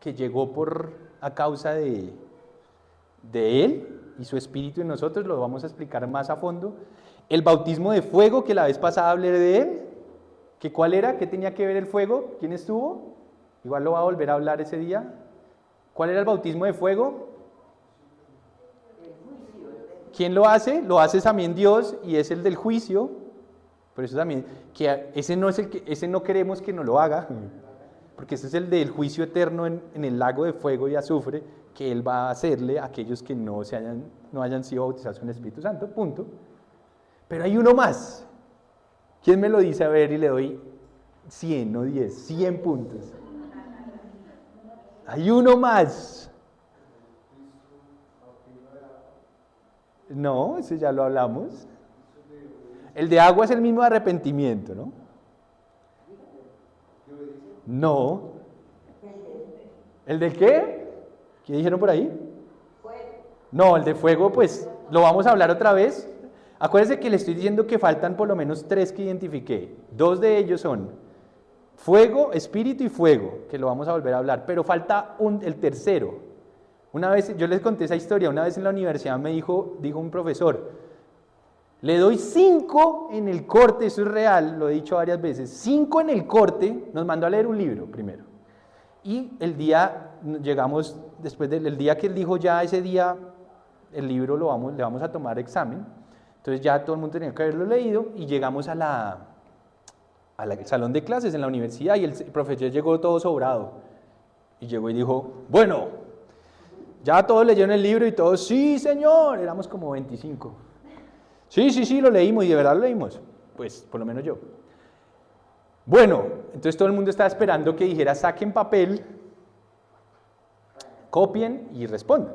que llegó a causa de Él y su Espíritu en nosotros, lo vamos a explicar más a fondo. El bautismo de fuego, que la vez pasada hablé de él, que ¿cuál era? ¿Qué tenía que ver el fuego? ¿Quién estuvo? Igual lo va a volver a hablar ese día. ¿Cuál era el bautismo de fuego? ¿Quién lo hace? Lo hace también Dios y es el del juicio. Por eso también, que ese no queremos que nos lo haga, porque ese es el del juicio eterno en el lago de fuego y azufre, que Él va a hacerle a aquellos que no hayan sido bautizados con el Espíritu Santo, punto. Pero hay uno más. ¿Quién me lo dice? A ver, y le doy 100, no 10, 100 puntos. Hay uno más. No, ese ya lo hablamos. El de agua es el mismo de arrepentimiento, ¿no? No. ¿El de qué? ¿Qué dijeron por ahí? No, el de fuego, pues, lo vamos a hablar otra vez. Acuérdense que le estoy diciendo que faltan por lo menos 3 que identifiqué. 2 de ellos son fuego, espíritu y fuego, que lo vamos a volver a hablar. Pero falta el tercero. Una vez, yo les conté esa historia, una vez en la universidad me dijo un profesor, le doy 5 en el corte, eso es real, lo he dicho varias veces, 5 en el corte, nos mandó a leer un libro primero. Y llegamos, después del día que él dijo ya ese día, el libro le vamos a tomar examen, entonces ya todo el mundo tenía que haberlo leído y llegamos al salón de clases en la universidad y el profesor llegó todo sobrado y llegó y dijo, bueno, ya todos leyeron el libro y todos, sí señor, éramos como 25. Sí, lo leímos y de verdad lo leímos, pues por lo menos yo. Bueno, entonces todo el mundo estaba esperando que dijera saquen papel, copien y respondan.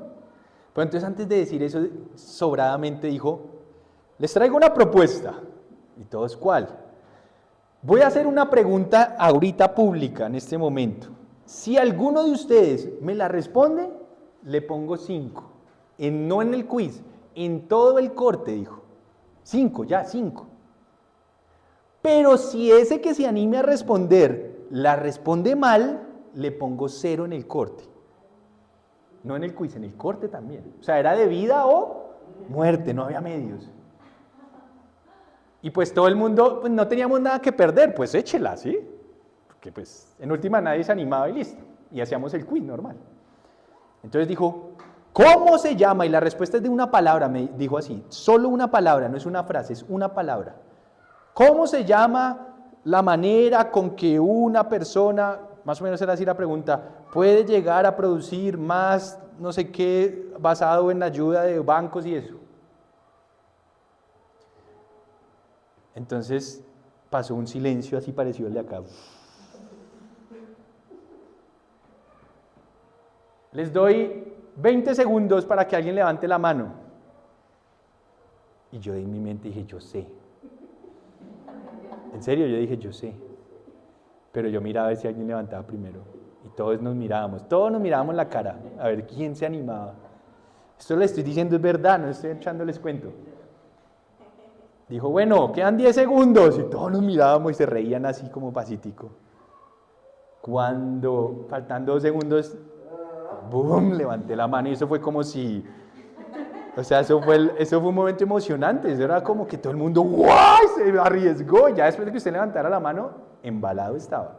Pero entonces antes de decir eso sobradamente dijo, les traigo una propuesta. Y todos, ¿cuál? Voy a hacer una pregunta ahorita pública en este momento. Si alguno de ustedes me la responde, le pongo 5. No en el quiz, en todo el corte, dijo. 5, ya, 5. Pero si ese que se anime a responder la responde mal, le pongo 0 en el corte. No en el quiz, en el corte también. O sea, era de vida o muerte, no había medios. Y pues todo el mundo, pues no teníamos nada que perder, pues échela, ¿sí? Porque pues en última nadie se animaba y listo. Y hacíamos el quiz normal. Entonces dijo, ¿cómo se llama? Y la respuesta es de una palabra, me dijo así, solo una palabra, no es una frase, es una palabra. ¿Cómo se llama la manera con que una persona, más o menos era así la pregunta, puede llegar a producir más, no sé qué, basado en la ayuda de bancos y eso? Entonces pasó un silencio así parecido al de acá. Les doy 20 segundos para que alguien levante la mano. Y yo en mi mente dije, yo sé. En serio, yo dije, yo sé. Pero yo miraba a ver si alguien levantaba primero. Y todos nos mirábamos la cara, a ver quién se animaba. Esto le estoy diciendo es verdad, no estoy echándoles cuento. Dijo, bueno, quedan 10 segundos. Y todos nos mirábamos y se reían así como pasitico. Cuando, faltando 2 segundos, ¡boom!, levanté la mano y eso fue como si... O sea, eso fue un momento emocionante. Eso era como que todo el mundo, ¡guau!, se arriesgó. Ya después de que usted levantara la mano, embalado estaba.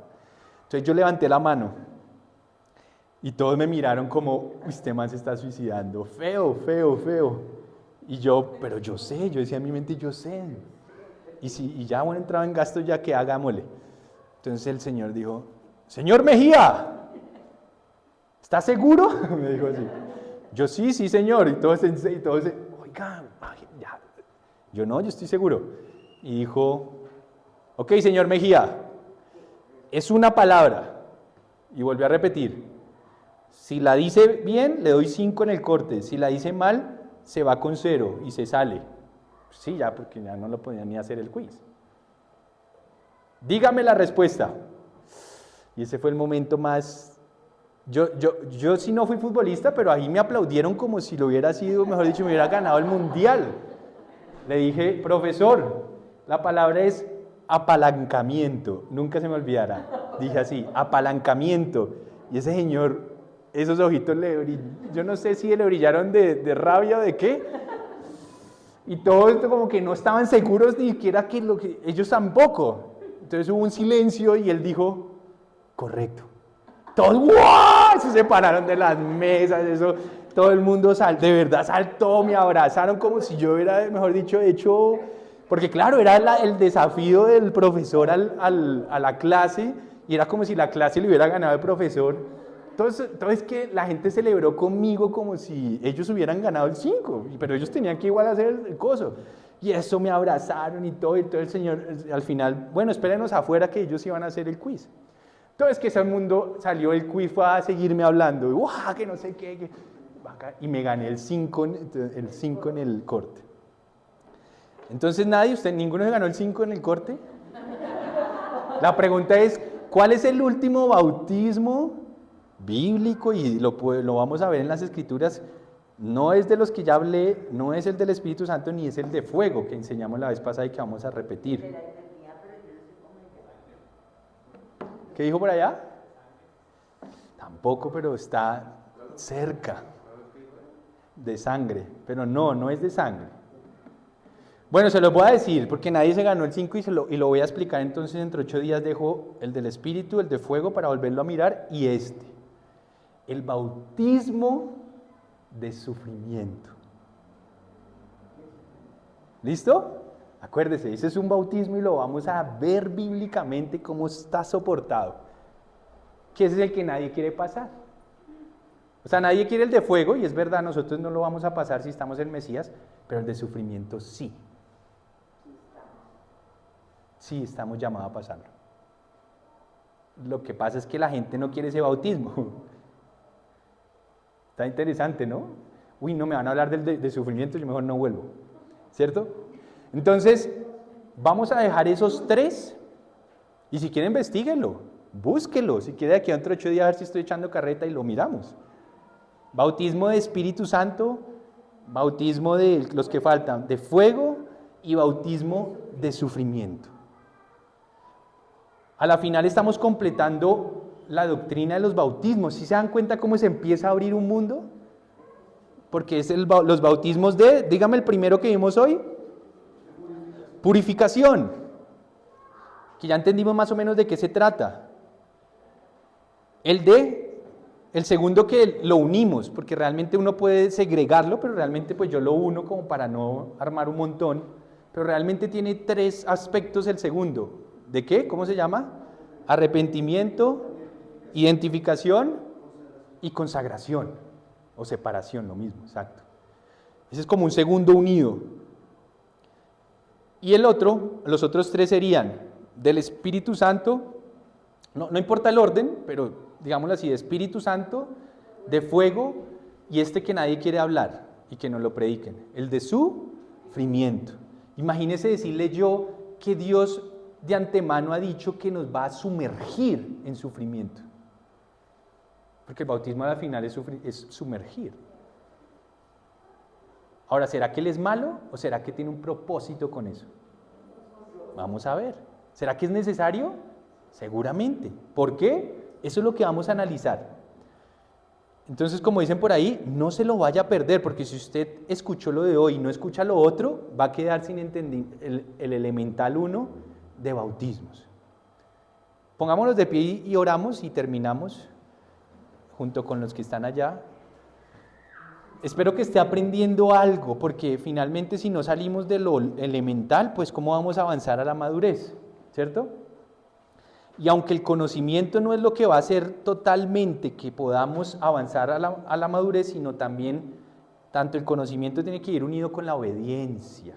Entonces yo levanté la mano y todos me miraron como, este man se está suicidando. Feo, feo, feo. Y yo, pero yo sé, yo decía en mi mente, yo sé. Y ya bueno, entraba en gasto, ya que hagámosle. Entonces el Señor dijo, señor Mejía, ¿está seguro? Me dijo así. Yo sí, señor. Y todos, oiga, ya. Yo no, yo estoy seguro. Y dijo, ok, señor Mejía, es una palabra. Y volvió a repetir. Si la dice bien, le doy 5 en el corte. Si la dice mal, se va con 0 y se sale. Sí, ya, porque ya no lo podía ni hacer el quiz. Dígame la respuesta. Y ese fue el momento más... Yo sí no fui futbolista, pero ahí me aplaudieron como si lo hubiera sido, mejor dicho, me hubiera ganado el mundial. Le dije, profesor, la palabra es apalancamiento. Nunca se me olvidará. Dije así, apalancamiento. Y ese señor, esos ojitos yo no sé si le brillaron de rabia o de qué. Y todo esto como que no estaban seguros ni siquiera que ellos tampoco. Entonces hubo un silencio y él dijo, correcto. Todos ¡guau!, se separaron de las mesas, eso, todo el mundo de verdad saltó, me abrazaron como si yo hubiera, mejor dicho, hecho, porque claro, era el desafío del profesor a la clase, y era como si la clase le hubiera ganado al profesor. Entonces que la gente celebró conmigo como si ellos hubieran ganado el 5, pero ellos tenían que igual hacer el coso. Y eso me abrazaron y todo el señor, al final, bueno, espérenos afuera que ellos iban a hacer el quiz. Entonces que ese mundo salió el quiz, fue a seguirme hablando, y ¡guau!, que no sé qué, y me gané el 5 en el corte. Entonces ninguno se ganó el 5 en el corte. La pregunta es, ¿cuál es el último bautismo bíblico? Y lo vamos a ver en las Escrituras. No es de los que ya hablé, no es el del Espíritu Santo, ni es el de fuego que enseñamos la vez pasada y que vamos a repetir. ¿Qué dijo por allá? Tampoco, pero está cerca de sangre, pero no es de sangre. Bueno, se los voy a decir, porque nadie se ganó el 5 y lo voy a explicar, entonces dentro de 8 días dejo el del Espíritu, el de fuego para volverlo a mirar, y el bautismo de sufrimiento. ¿Listo? Acuérdese, ese es un bautismo y lo vamos a ver bíblicamente cómo está soportado. Que ese es el que nadie quiere pasar. O sea, nadie quiere el de fuego, y es verdad, nosotros no lo vamos a pasar si estamos en Mesías, pero el de sufrimiento sí. Sí, estamos llamados a pasarlo. Lo que pasa es que la gente no quiere ese bautismo. Está interesante, ¿no? Uy, no me van a hablar de sufrimiento, yo mejor no vuelvo. ¿Cierto? Entonces, vamos a dejar esos 3, y si quiere investíguenlo, búsquelo, si quiere aquí dentro de 8 días a ver si estoy echando carreta y lo miramos. Bautismo de Espíritu Santo, bautismo de los que faltan, de fuego, y bautismo de sufrimiento. A la final estamos completando la doctrina de los bautismos. ¿Sí se dan cuenta cómo se empieza a abrir un mundo? Porque es los bautismos dígame el primero que vimos hoy, purificación, que ya entendimos más o menos de qué se trata. El segundo que lo unimos, porque realmente uno puede segregarlo, pero realmente pues yo lo uno como para no armar un montón, pero realmente tiene 3 aspectos el segundo. ¿De qué? ¿Cómo se llama? Arrepentimiento, identificación y consagración, o separación, lo mismo, exacto. Ese es como un segundo unido. Y los otros 3 serían del Espíritu Santo, no importa el orden, pero digámoslo así, de Espíritu Santo, de fuego, y que nadie quiere hablar y que nos lo prediquen, el de sufrimiento. Imagínese decirle yo que Dios de antemano ha dicho que nos va a sumergir en sufrimiento. Porque el bautismo al final es sumergir. Ahora, ¿será que él es malo o será que tiene un propósito con eso? Vamos a ver. ¿Será que es necesario? Seguramente. ¿Por qué? Eso es lo que vamos a analizar. Entonces, como dicen por ahí, no se lo vaya a perder, porque si usted escuchó lo de hoy y no escucha lo otro, va a quedar sin entender el elemental 1 de bautismos. Pongámonos de pie y oramos y terminamos junto con los que están allá. Espero que esté aprendiendo algo, porque finalmente si no salimos de lo elemental, pues ¿cómo vamos a avanzar a la madurez? ¿Cierto? Y aunque el conocimiento no es lo que va a hacer totalmente que podamos avanzar a la madurez, sino también, tanto el conocimiento tiene que ir unido con la obediencia.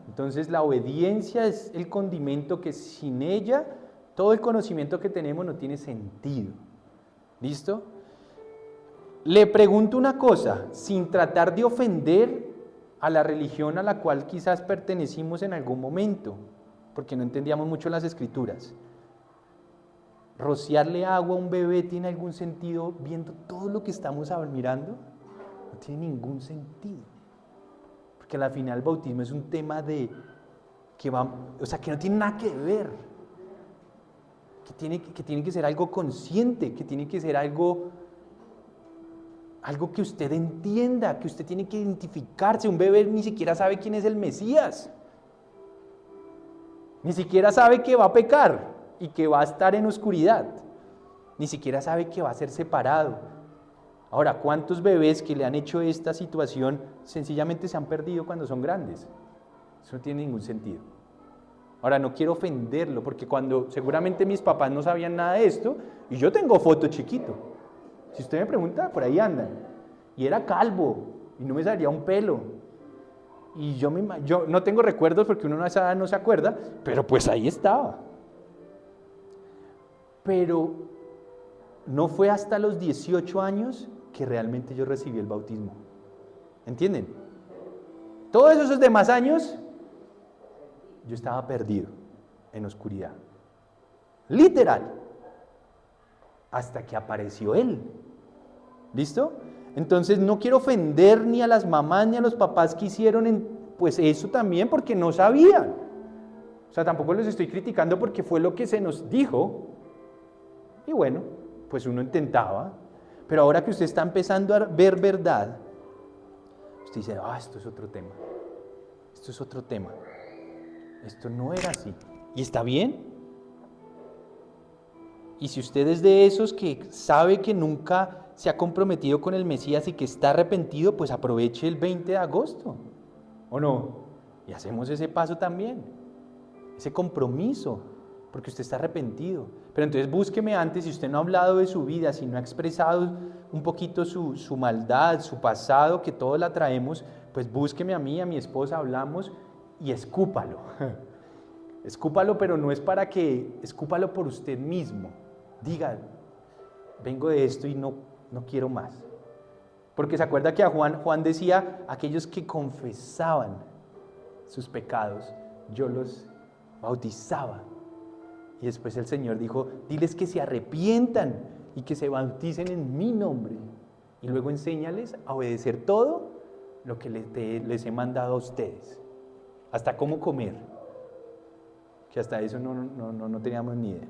Entonces la obediencia es el condimento que sin ella, todo el conocimiento que tenemos no tiene sentido. ¿Listo? Le pregunto una cosa, sin tratar de ofender a la religión a la cual quizás pertenecimos en algún momento, porque no entendíamos mucho las escrituras. ¿Rociarle agua a un bebé tiene algún sentido viendo todo lo que estamos mirando? No tiene ningún sentido. Porque al final el bautismo es un tema de que no tiene nada que ver. Que tiene que ser algo consciente, que tiene que ser algo que usted entienda, que usted tiene que identificarse. Un bebé ni siquiera sabe quién es el Mesías. Ni siquiera sabe que va a pecar y que va a estar en oscuridad. Ni siquiera sabe que va a ser separado. Ahora, ¿cuántos bebés que le han hecho esta situación sencillamente se han perdido cuando son grandes? Eso no tiene ningún sentido. Ahora, no quiero ofenderlo, porque cuando seguramente mis papás no sabían nada de esto, y yo tengo foto chiquito. Si usted me pregunta, por ahí andan. Y era calvo, y no me salía un pelo. Y yo no tengo recuerdos porque uno a esa edad no se acuerda, pero pues ahí estaba. Pero no fue hasta los 18 años que realmente yo recibí el bautismo. ¿Entienden? Todos esos demás años, yo estaba perdido en oscuridad. Literal. Hasta que apareció Él. ¿Listo? Entonces no quiero ofender ni a las mamás ni a los papás que hicieron pues eso también porque no sabían. O sea, tampoco les estoy criticando porque fue lo que se nos dijo. Y bueno, pues uno intentaba. Pero ahora que usted está empezando a ver verdad, usted dice, esto es otro tema. Esto es otro tema. Esto no era así. ¿Y está bien? Y si usted es de esos que sabe que nunca se ha comprometido con el Mesías y que está arrepentido, pues aproveche el 20 de agosto, ¿o no? Y hacemos ese paso también, ese compromiso, porque usted está arrepentido. Pero entonces búsqueme antes, si usted no ha hablado de su vida, si no ha expresado un poquito su maldad, su pasado, que todos la traemos, pues búsqueme a mí, a mi esposa, hablamos y escúpalo. Escúpalo, pero no es para que, escúpalo por usted mismo. Diga, vengo de esto y no quiero más. Porque se acuerda que a Juan decía, aquellos que confesaban sus pecados, yo los bautizaba. Y después el Señor dijo, diles que se arrepientan y que se bauticen en mi nombre. Y luego enséñales a obedecer todo lo que les he mandado a ustedes. Hasta cómo comer. Que hasta eso no teníamos ni idea.